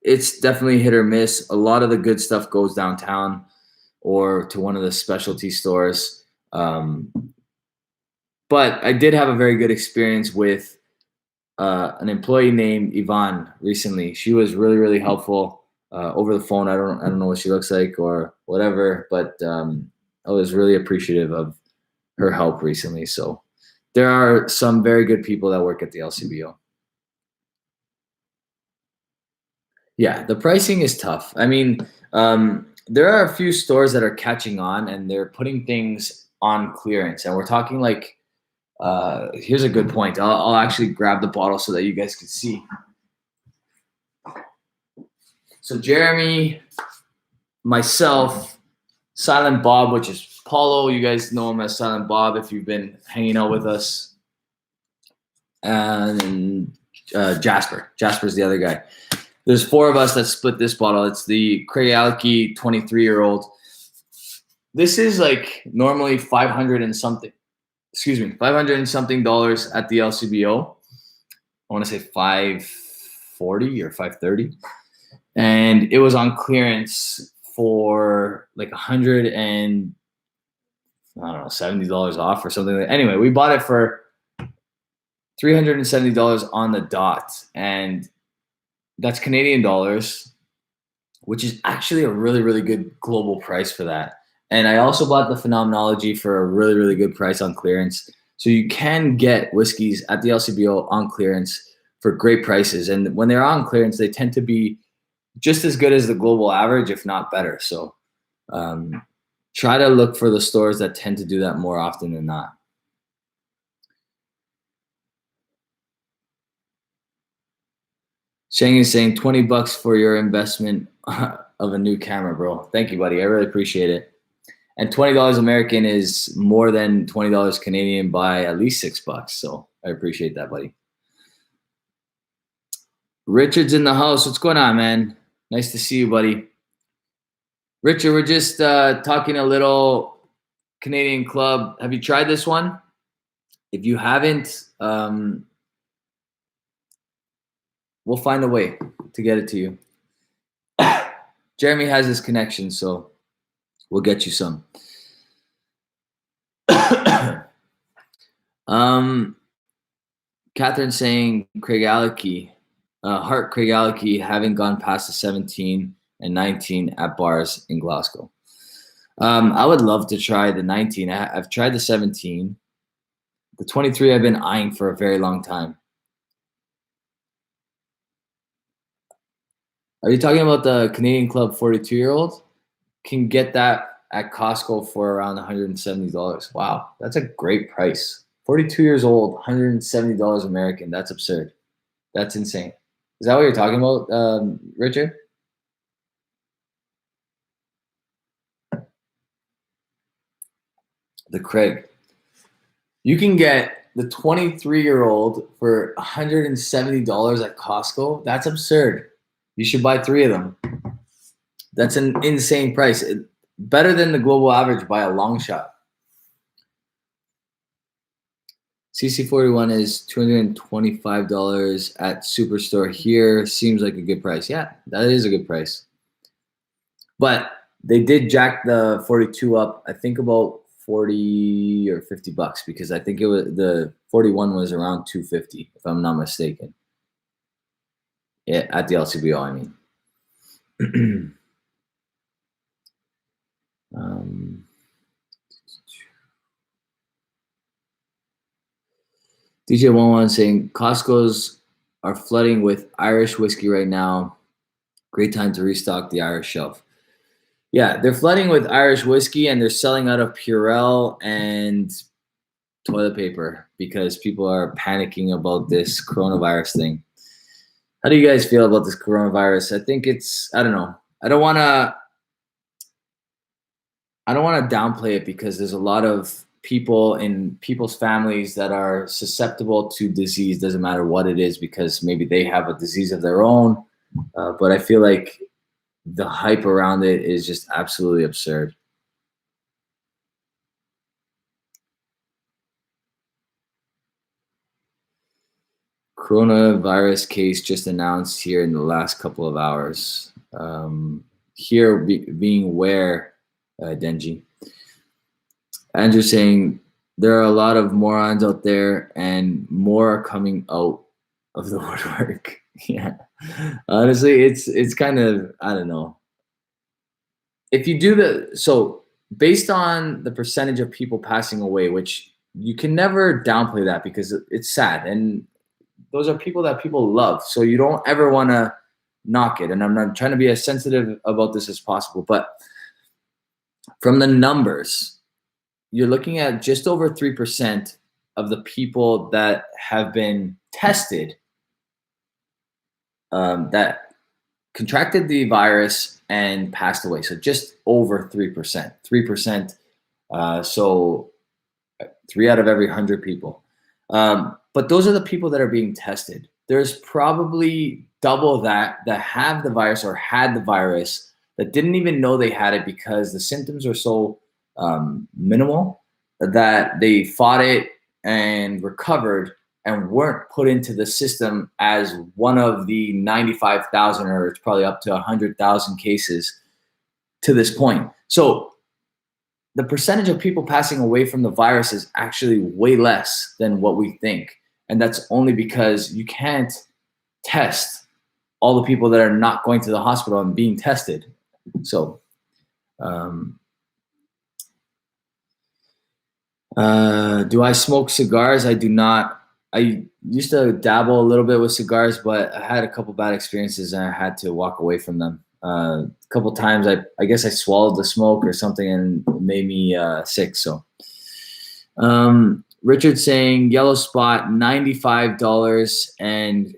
it's definitely hit or miss. A lot of the good stuff goes downtown or to one of the specialty stores. But I did have a very good experience with an employee named Yvonne recently. She was really, really helpful over the phone. I don't know what she looks like or whatever, but I was really appreciative of her help recently. So there are some very good people that work at the LCBO. Yeah, the pricing is tough. I mean, there are a few stores that are catching on and they're putting things on clearance. And we're talking like, here's a good point. I'll actually grab the bottle so that you guys can see. So Jeremy, myself, Silent Bob, which is Paulo. You guys know him as Silent Bob if you've been hanging out with us. And Jasper. Jasper's the other guy. There's 4 of us that split this bottle. It's the Craig Alki 23-year-old. This is like normally $500 and something dollars at the LCBO. I want to say $540 or $530. And it was on clearance for like $170 off or something. Anyway, we bought it for $370 on the dot, and that's Canadian dollars, which is actually a really, really good global price for that. And I also bought the Phenomenology for a really, really good price on clearance. So you can get whiskeys at the LCBO on clearance for great prices. And when they're on clearance, they tend to be just as good as the global average, if not better. So try to look for the stores that tend to do that more often than not. Shang is saying $20 for your investment of a new camera, bro. Thank you, buddy. I really appreciate it. And $20 American is more than $20 Canadian by at least $6. So I appreciate that, buddy. Richard's in the house. What's going on, man? Nice to see you, buddy. Richard, we're just talking a little Canadian Club. Have you tried this one? If you haven't, we'll find a way to get it to you. Jeremy has his connection, so we'll get you some. Catherine saying Craig Alki, Hart Craig Alki haven't gone past the 17 and 19 at bars in Glasgow. I would love to try the 19. I've tried the 17. The 23 I've been eyeing for a very long time. Are you talking about the Canadian Club 42-year-old? Can get that at Costco for around $170. Wow, that's a great price. 42 years old, $170 American. That's absurd. That's insane. Is that what you're talking about, Richard? The Craig. You can get the 23-year-old for $170 at Costco. That's absurd. You should buy 3 of them. That's an insane price. Better than the global average by a long shot. CC41 is $225 at Superstore here. Seems like a good price. Yeah, that is a good price. But they did jack the 42 up, I think about $40 or $50 because I think it was the 41 was around $250 if I'm not mistaken. Yeah, at the LCBO, I mean. DJ11 saying Costco's are flooding with Irish whiskey right now. Great time to restock the Irish shelf. Yeah, they're flooding with Irish whiskey and they're selling out of Purell and toilet paper because people are panicking about this coronavirus thing. How do you guys feel about this coronavirus? I think it's, I don't know. I don't want to downplay it because there's a lot of people in people's families that are susceptible to disease. Doesn't matter what it is because maybe they have a disease of their own. But I feel like the hype around it is just absolutely absurd. Coronavirus case just announced here in the last couple of hours. Being where, Denji. Andrew saying there are a lot of morons out there and more are coming out of the woodwork. Yeah. Honestly, it's kind of, I don't know. If you do so based on the percentage of people passing away, which you can never downplay that because it's sad. And those are people that people love. So you don't ever want to knock it. And I'm not trying to be as sensitive about this as possible. But from the numbers, you're looking at just over 3% of the people that have been tested that contracted the virus and passed away. So just over 3%. 3%. So 3 out of every 100 people. But those are the people that are being tested. There's probably double that have the virus or had the virus that didn't even know they had it because the symptoms are so minimal that they fought it and recovered and weren't put into the system as one of the 95,000 or it's probably up to 100,000 cases to this point. So the percentage of people passing away from the virus is actually way less than what we think. And that's only because you can't test all the people that are not going to the hospital and being tested. So, do I smoke cigars? I do not. I used to dabble a little bit with cigars, but I had a couple bad experiences and I had to walk away from them. A couple times, I guess I swallowed the smoke or something and it made me sick. So, Richard saying Yellow Spot $95 and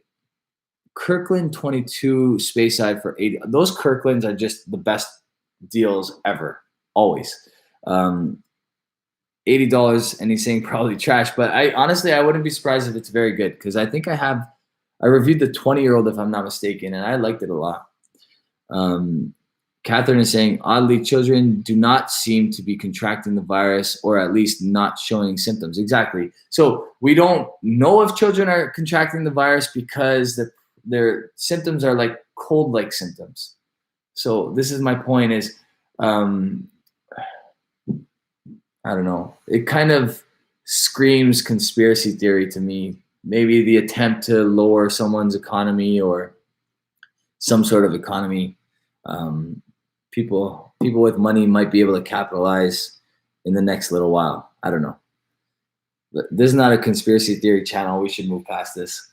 Kirkland 22 Speyside for 80. Those Kirklands are just the best deals ever, always. $80, and he's saying probably trash, but I honestly I wouldn't be surprised if it's very good because I think I reviewed the 20-year-old if I'm not mistaken, and I liked it a lot. Catherine is saying oddly, children do not seem to be contracting the virus or at least not showing symptoms. Exactly. So we don't know if children are contracting the virus because their symptoms are like cold-like symptoms. So this is my point is, I don't know. It kind of screams conspiracy theory to me. Maybe the attempt to lower someone's economy or some sort of economy. People with money might be able to capitalize in the next little while. I don't know. But this is not a conspiracy theory channel. We should move past this.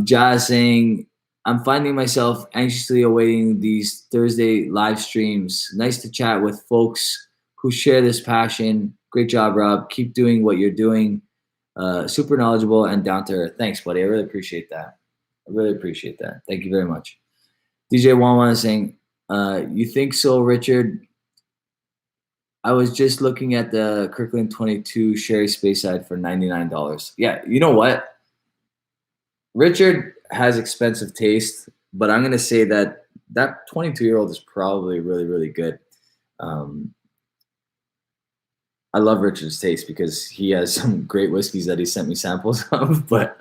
Jazz saying, I'm finding myself anxiously awaiting these Thursday live streams. Nice to chat with folks who share this passion. Great job, Rob. Keep doing what you're doing. Super knowledgeable and down to earth. Thanks, buddy. I really appreciate that. Thank you very much. DJ Wanwan is saying, you think so, Richard? I was just looking at the Kirkland 22 Sherry Speyside for $99. Yeah, you know what? Richard has expensive taste, but I'm going to say that 22-year-old is probably really, really good. I love Richard's taste because he has some great whiskeys that he sent me samples of, but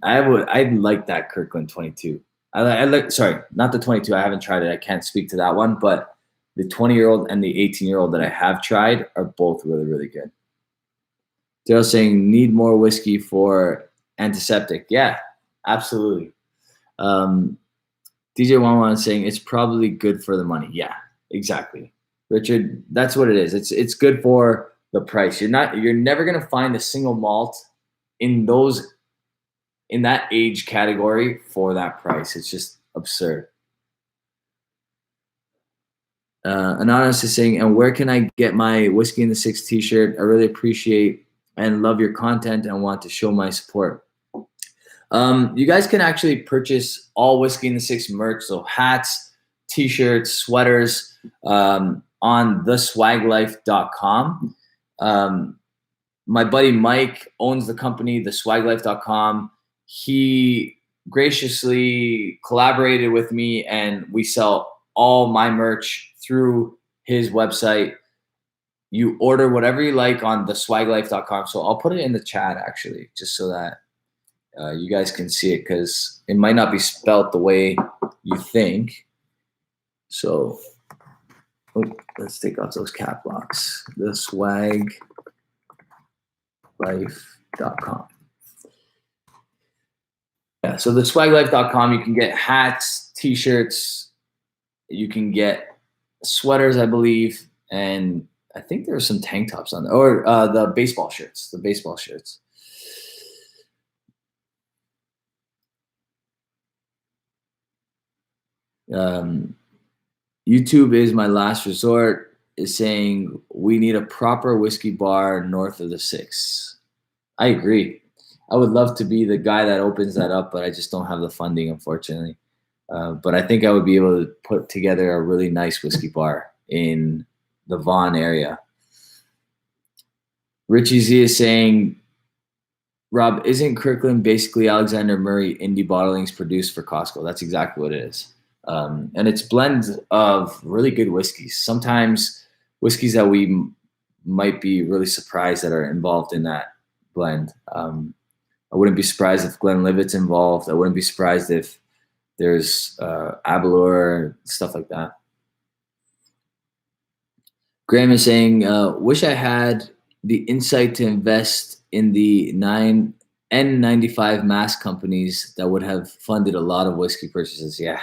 I like that Kirkland 22. I like, sorry, not the 22. I haven't tried it. I can't speak to that one, but the 20-year-old and the 18-year-old that I have tried are both really, really good. They're saying need more whiskey for antiseptic. Yeah, absolutely. DJ Wanwan is saying it's probably good for the money. Yeah, exactly. Richard, that's what it is. It's good for the price. You're never gonna find a single malt in that age category for that price. It's just absurd. Anonymous is saying, and where can I get my Whiskey in the Six t-shirt? I really appreciate and love your content and want to show my support. You guys can actually purchase all Whiskey in the Six merch, so hats, t-shirts, sweaters, on theswaglife.com. My buddy Mike owns the company, theswaglife.com. He graciously collaborated with me, and we sell all my merch through his website. You order whatever you like on theswaglife.com. So I'll put it in the chat, actually, just so that you guys can see it, because it might not be spelt the way you think. So let's take off those cap locks. Theswaglife.com. Yeah, so theswaglife.com, you can get hats, t-shirts, you can get sweaters, I believe, and I think there are some tank tops on there, or the baseball shirts. YouTube is my last resort is saying we need a proper whiskey bar north of the Six. I agree. I would love to be the guy that opens that up, but I just don't have the funding, unfortunately. But I think I would be able to put together a really nice whiskey bar in the Vaughan area. Richie Z is saying, Rob, isn't Kirkland basically Alexander Murray indie bottlings produced for Costco? That's exactly what it is. And it's blends of really good whiskeys. Sometimes whiskeys that we might be really surprised that are involved in that blend. I wouldn't be surprised if Glenlivet's involved. I wouldn't be surprised if there's Aberlour, stuff like that. Graham is saying, wish I had the insight to invest in the N95 mask companies that would have funded a lot of whiskey purchases. Yeah.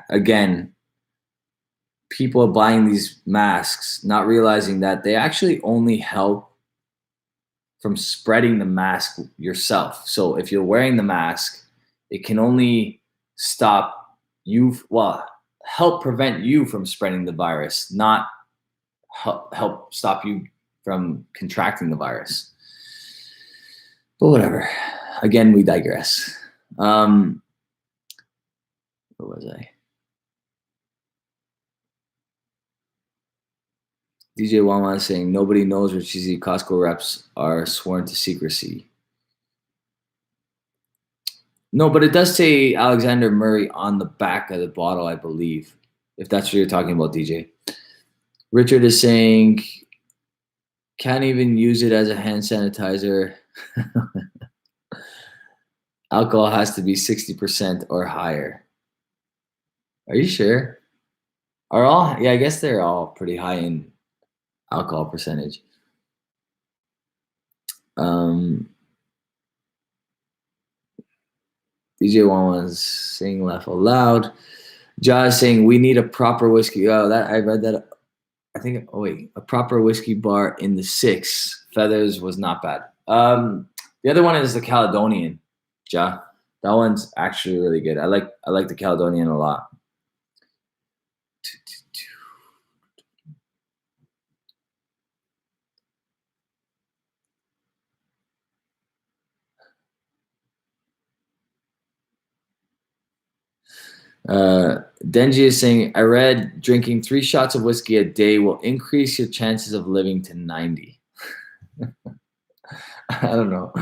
Again, people are buying these masks, not realizing that they actually only help from spreading the mask yourself. So if you're wearing the mask, it can only stop you, help prevent you from spreading the virus, not help stop you from contracting the virus. But whatever. Again, we digress. Where was I? DJ Wama is saying nobody knows where cheesy Costco reps are sworn to secrecy. No, but it does say Alexander Murray on the back of the bottle, I believe, if that's what you're talking about, DJ. Richard is saying can't even use it as a hand sanitizer. Alcohol has to be 60% or higher. Are you sure? Are all? Yeah, I guess they're all pretty high in alcohol percentage. DJ One was saying laugh out loud. Ja is saying we need a proper whiskey. Oh, that I read that. I think. Oh wait, a proper whiskey bar in the 6 Feathers was not bad. The other one is the Caledonian. Ja, that one's actually really good. I like the Caledonian a lot. Denji is saying, I read drinking 3 shots of whiskey a day will increase your chances of living to 90. I don't know.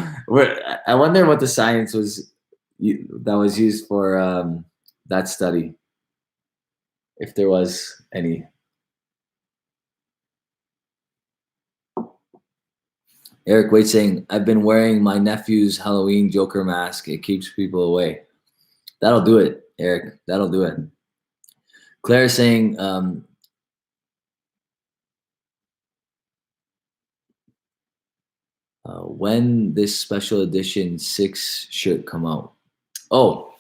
I wonder what the science was that was used for that study, if there was any. Eric Waite saying, I've been wearing my nephew's Halloween Joker mask. It keeps people away. That'll do it, Eric. That'll do it. Claire is saying, when this special edition 6 shirt come out? Oh,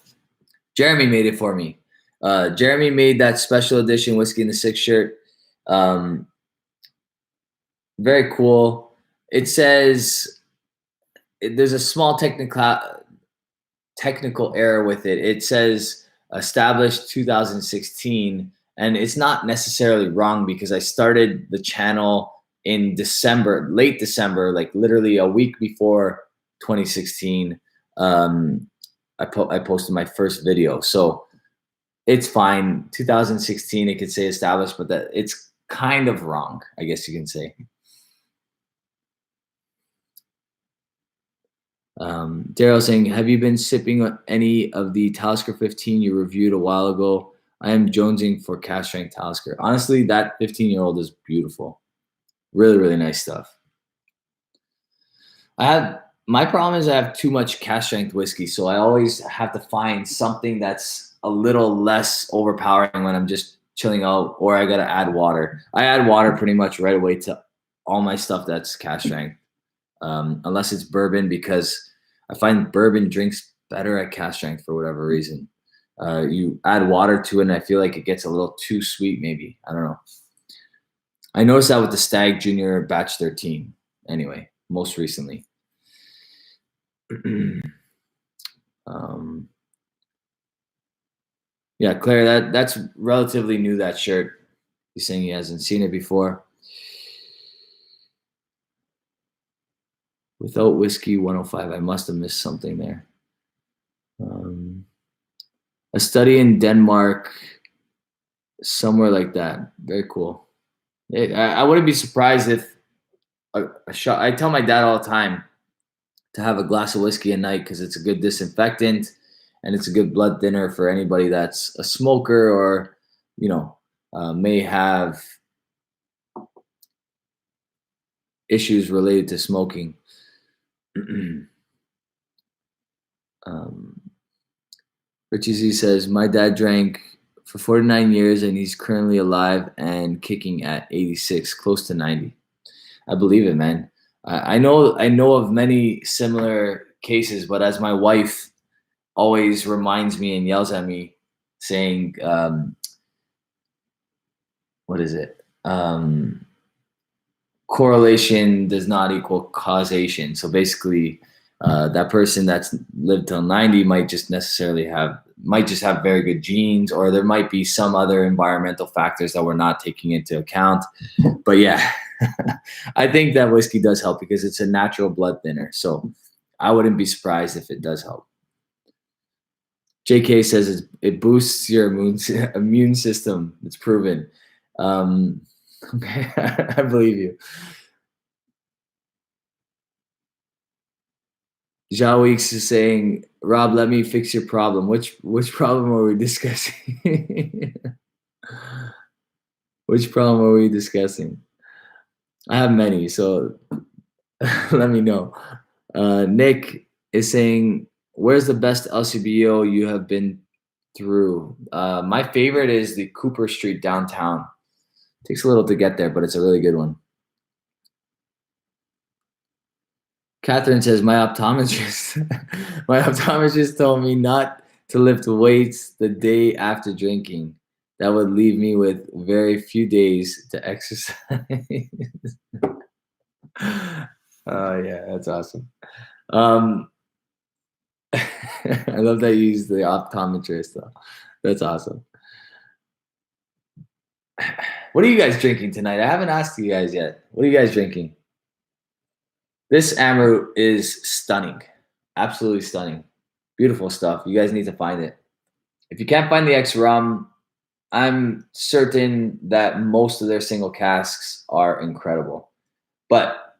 Jeremy made it for me. Jeremy made that special edition Whiskey in the 6 shirt. Very cool. It says there's a small technical error with it. It says established 2016, and it's not necessarily wrong because I started the channel in December, late December, like literally a week before 2016. I posted my first video, so it's fine. 2016, it could say established, but that it's kind of wrong, I guess you can say. Daryl saying, have you been sipping any of the Talisker 15 you reviewed a while ago? I am jonesing for cask strength Talisker. Honestly, that 15-year-old is beautiful. Really, really nice stuff. My problem is I have too much cask strength whiskey, so I always have to find something that's a little less overpowering when I'm just chilling out, or I gotta add water. I add water pretty much right away to all my stuff that's cask strength, unless it's bourbon, because I find bourbon drinks better at cask strength for whatever reason. You add water to it, and I feel like it gets a little too sweet, maybe. I don't know. I noticed that with the Stag Junior Batch 13, anyway, most recently. Yeah, Claire, that's relatively new, that shirt. He's saying he hasn't seen it before. Without whiskey, 105. I must have missed something there. A study in Denmark, somewhere like that. Very cool. I wouldn't be surprised if a shot. I tell my dad all the time to have a glass of whiskey at night because it's a good disinfectant and it's a good blood thinner for anybody that's a smoker or, may have issues related to smoking. Richie Z says, my dad drank for 49 years and he's currently alive and kicking at 86, close to 90. I believe it, man. I know of many similar cases, but as my wife always reminds me and yells at me saying, what is it? Correlation does not equal causation. So basically, that person that's lived till 90 might just have very good genes, or there might be some other environmental factors that we're not taking into account. But yeah, I think that whiskey does help because it's a natural blood thinner. So I wouldn't be surprised if it does help. JK says it boosts your immune system. It's proven. Okay, I believe you. Jao Weeks is saying, Rob, let me fix your problem. Which problem are we discussing? Which problem are we discussing? I have many, so let me know. Nick is saying, where's the best LCBO you have been through? My favorite is the Cooper Street downtown. Takes a little to get there, but it's a really good one. Catherine says, my optometrist told me not to lift weights the day after drinking. That would leave me with very few days to exercise. Oh, yeah, that's awesome. I love that you use the optometrist, though. That's awesome. What are you guys drinking tonight? I haven't asked you guys yet. What are you guys drinking? This Amroot is stunning. Absolutely stunning. Beautiful stuff. You guys need to find it. If you can't find the X Rum, I'm certain that most of their single casks are incredible. But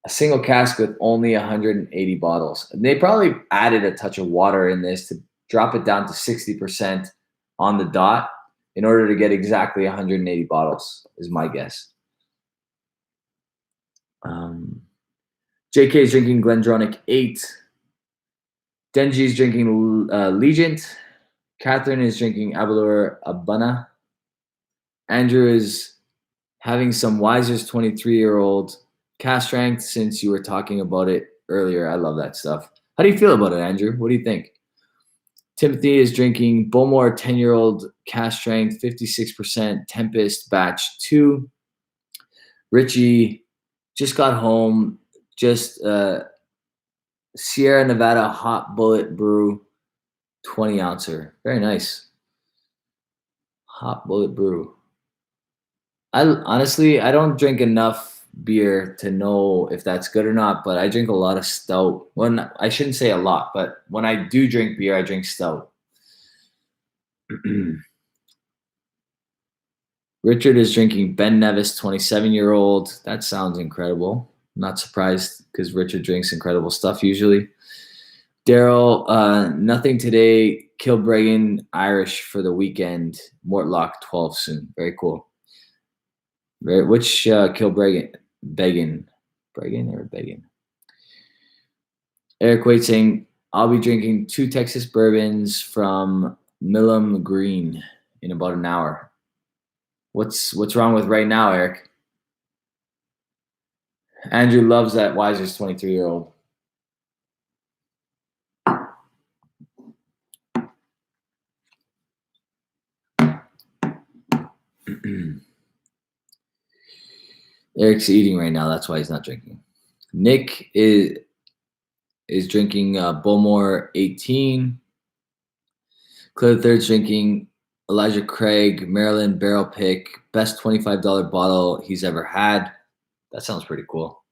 a single cask with only 180 bottles. They probably added a touch of water in this to drop it down to 60% on the dot in order to get exactly 180 bottles, is my guess. JK is drinking Glendronach 8. Denji is drinking Legent. Catherine is drinking Abalur Abana. Andrew is having some Wiser's 23-year-old cast strength since you were talking about it earlier. I love that stuff. How do you feel about it, Andrew? What do you think? Timothy is drinking Bowmore 10-year-old cast strength, 56% Tempest batch 2. Richie just got home. Just Sierra Nevada Hot Bullet Brew 20 ouncer. Very nice. Hot Bullet Brew. I don't drink enough beer to know if that's good or not, but I drink a lot of stout. I shouldn't say a lot, but when I do drink beer, I drink stout. Richard is drinking Ben Nevis 27-year-old. That sounds incredible. I'm not surprised because Richard drinks incredible stuff usually. Daryl, nothing today. Kilbregan Irish for the weekend. Mortlock 12 soon. Very cool. Which Kilbregan? Bregan or Began? Eric Waite saying, I'll be drinking 2 Texas bourbons from Milam Green in about an hour. What's wrong with right now, Eric? Andrew loves that Wiser's 23-year-old. Eric's eating right now. That's why he's not drinking. Nick is drinking Bowmore 18. Claire III's drinking Elijah Craig Maryland Barrel Pick. Best $25 bottle he's ever had. That sounds pretty cool.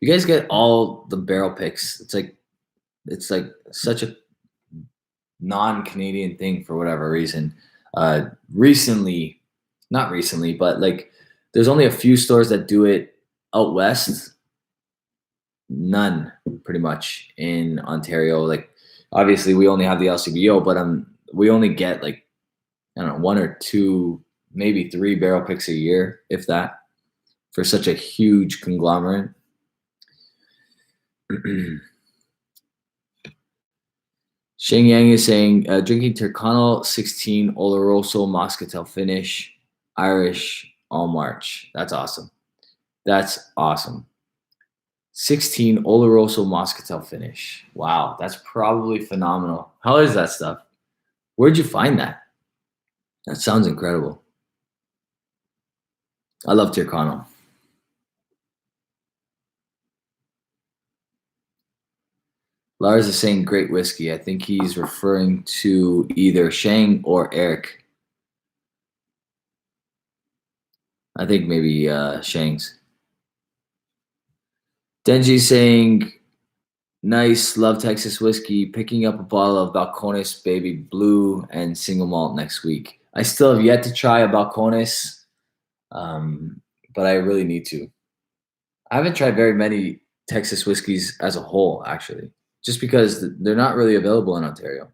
You guys get all the barrel picks. It's like such a non-Canadian thing for whatever reason. Recently, not recently, but like there's only a few stores that do it out west. None, pretty much, in Ontario. Like obviously we only have the LCBO, but we only get like, I don't know, one or two, maybe three barrel picks a year, if that, for such a huge conglomerate. Sheng Yang is saying, drinking Turcano 16 Oloroso Moscatel finish, Irish all March. That's awesome. That's awesome. 16 Oloroso Moscatel finish. Wow, that's probably phenomenal. How is that stuff? Where'd you find that? That sounds incredible. I love Turcano. Lars is saying great whiskey. I think he's referring to either Shang or Eric. I think maybe Shang's. Denji saying, nice, love Texas whiskey. Picking up a bottle of Balcones Baby Blue and single malt next week. I still have yet to try a Balcones, but I really need to. I haven't tried very many Texas whiskeys as a whole, actually, just because they're not really available in Ontario.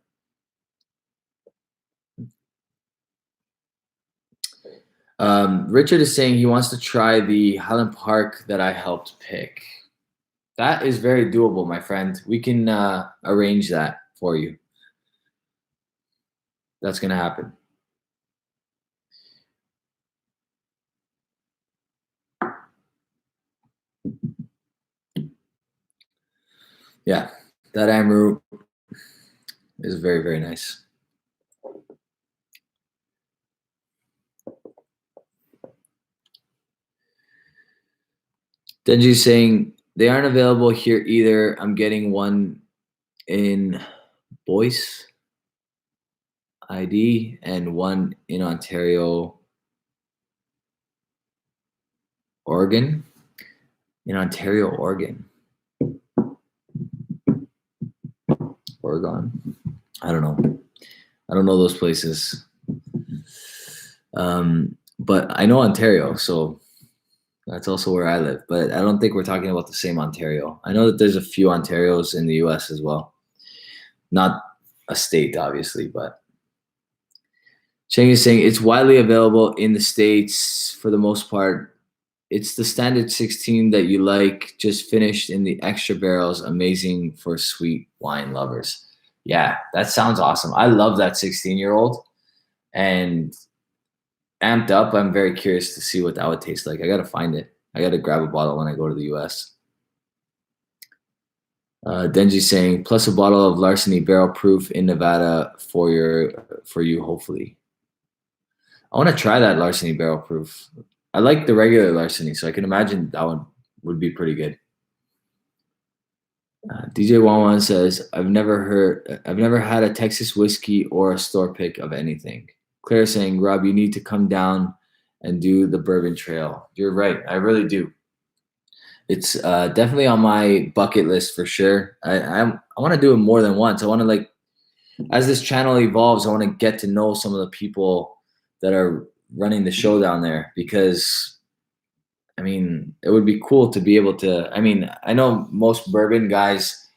Richard is saying he wants to try the Highland Park that I helped pick. That is very doable, my friend. We can arrange that for you. That's going to happen. Yeah, that Amaru is very, very nice. Denji's saying they aren't available here either. I'm getting one in Boyce ID and one in Ontario, Oregon. In Ontario, Oregon. Oregon. I don't know. I don't know those places. But I know Ontario, so that's also where I live. But I don't think we're talking about the same Ontario. I know that there's a few Ontarios in the US as well. Not a state, obviously, but Cheng is saying it's widely available in the States for the most part. It's the standard 16 that you like, just finished in the extra barrels. Amazing for sweet wine lovers. Yeah, that sounds awesome. I love that 16-year-old. And amped up, I'm very curious to see what that would taste like. I got to find it. I got to grab a bottle when I go to the US. Denji saying, plus a bottle of Larceny barrel proof in Nevada for you, hopefully. I want to try that Larceny barrel proof. I like the regular Larceny, so I can imagine that one would be pretty good. DJ Wanwan says, I've never had a Texas whiskey or a store pick of anything. Claire saying, Rob, you need to come down and do the Bourbon Trail. You're right. I really do. It's definitely on my bucket list for sure. I want to do it more than once. I want to, like, as this channel evolves, I want to get to know some of the people that are running the show down there, because I mean, it would be cool to be able to, I mean, I know most bourbon guys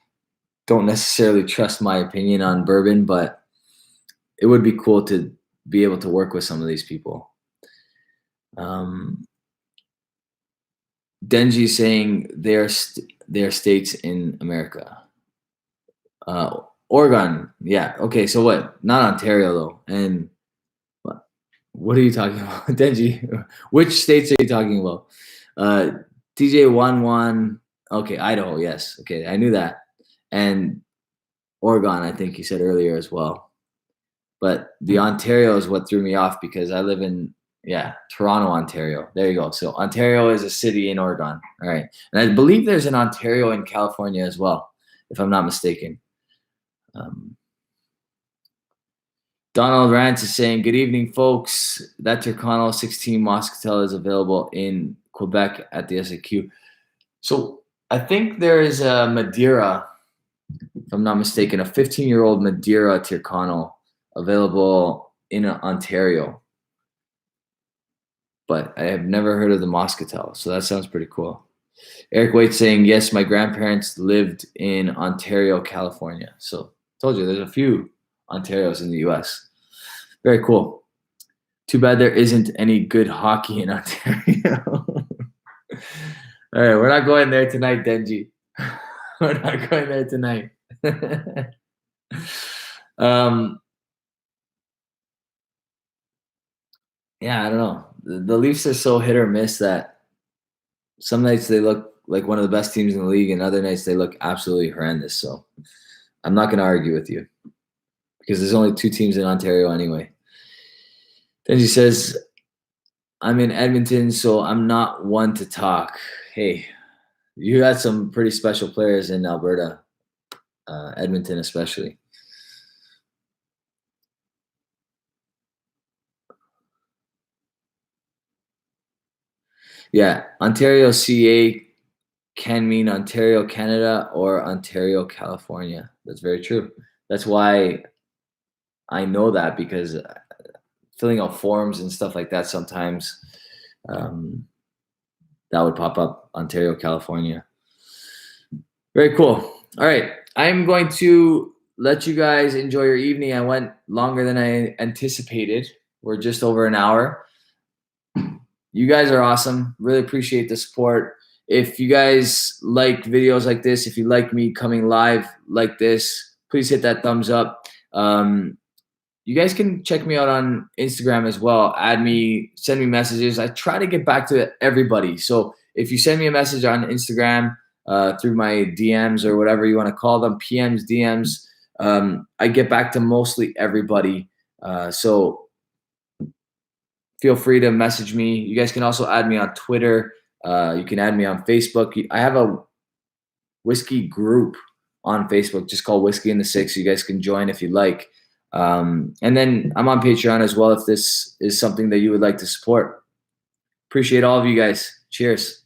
don't necessarily trust my opinion on bourbon, but it would be cool to be able to work with some of these people. Denji saying they're states in America. Oregon, yeah. Okay, so what? Not Ontario though. And what are you talking about, Denji? Which states are you talking about? DJ Wanwan. Okay, Idaho. Yes. Okay, I knew that. And Oregon, I think you said earlier as well. But the Ontario is what threw me off, because I live in Toronto, Ontario. There you go. So Ontario is a city in Oregon. All right, and I believe there's an Ontario in California as well, if I'm not mistaken. Donald Rance is saying, good evening, folks. That Turcano 16 Moscatel is available in Quebec at the SAQ. So I think there is a Madeira, if I'm not mistaken, a 15-year-old Madeira Tircano available in Ontario, but I have never heard of the Moscatel, so that sounds pretty cool. Eric Waite saying, yes, my grandparents lived in Ontario, California. So told you, there's a few Ontarios in the U.S. Very cool. Too bad there isn't any good hockey in Ontario. All right, we're not going there tonight, Denji. We're not going there tonight. Yeah, I don't know. The Leafs are so hit or miss that some nights they look like one of the best teams in the league, and other nights they look absolutely horrendous. So I'm not going to argue with you because there's only 2 teams in Ontario anyway. Denji says, I'm in Edmonton, so I'm not one to talk. Hey, you got some pretty special players in Alberta, Edmonton especially. Yeah, Ontario, CA can mean Ontario, Canada, or Ontario, California. That's very true. That's why I know that, because filling out forms and stuff like that, sometimes that would pop up Ontario, California. Very cool. All right. I'm going to let you guys enjoy your evening. I went longer than I anticipated. We're just over an hour. You guys are awesome. Really appreciate the support. If you guys like videos like this, if you like me coming live like this, please hit that thumbs up. You guys can check me out on Instagram as well. Add me, send me messages. I try to get back to everybody. So if you send me a message on Instagram through my DMs or whatever you want to call them, PMs, DMs, I get back to mostly everybody. So feel free to message me. You guys can also add me on Twitter. You can add me on Facebook. I have a Whisky group on Facebook just called Whisky in the Six. You guys can join if you like. And then I'm on Patreon as well if this is something that you would like to support. Appreciate all of you guys. Cheers.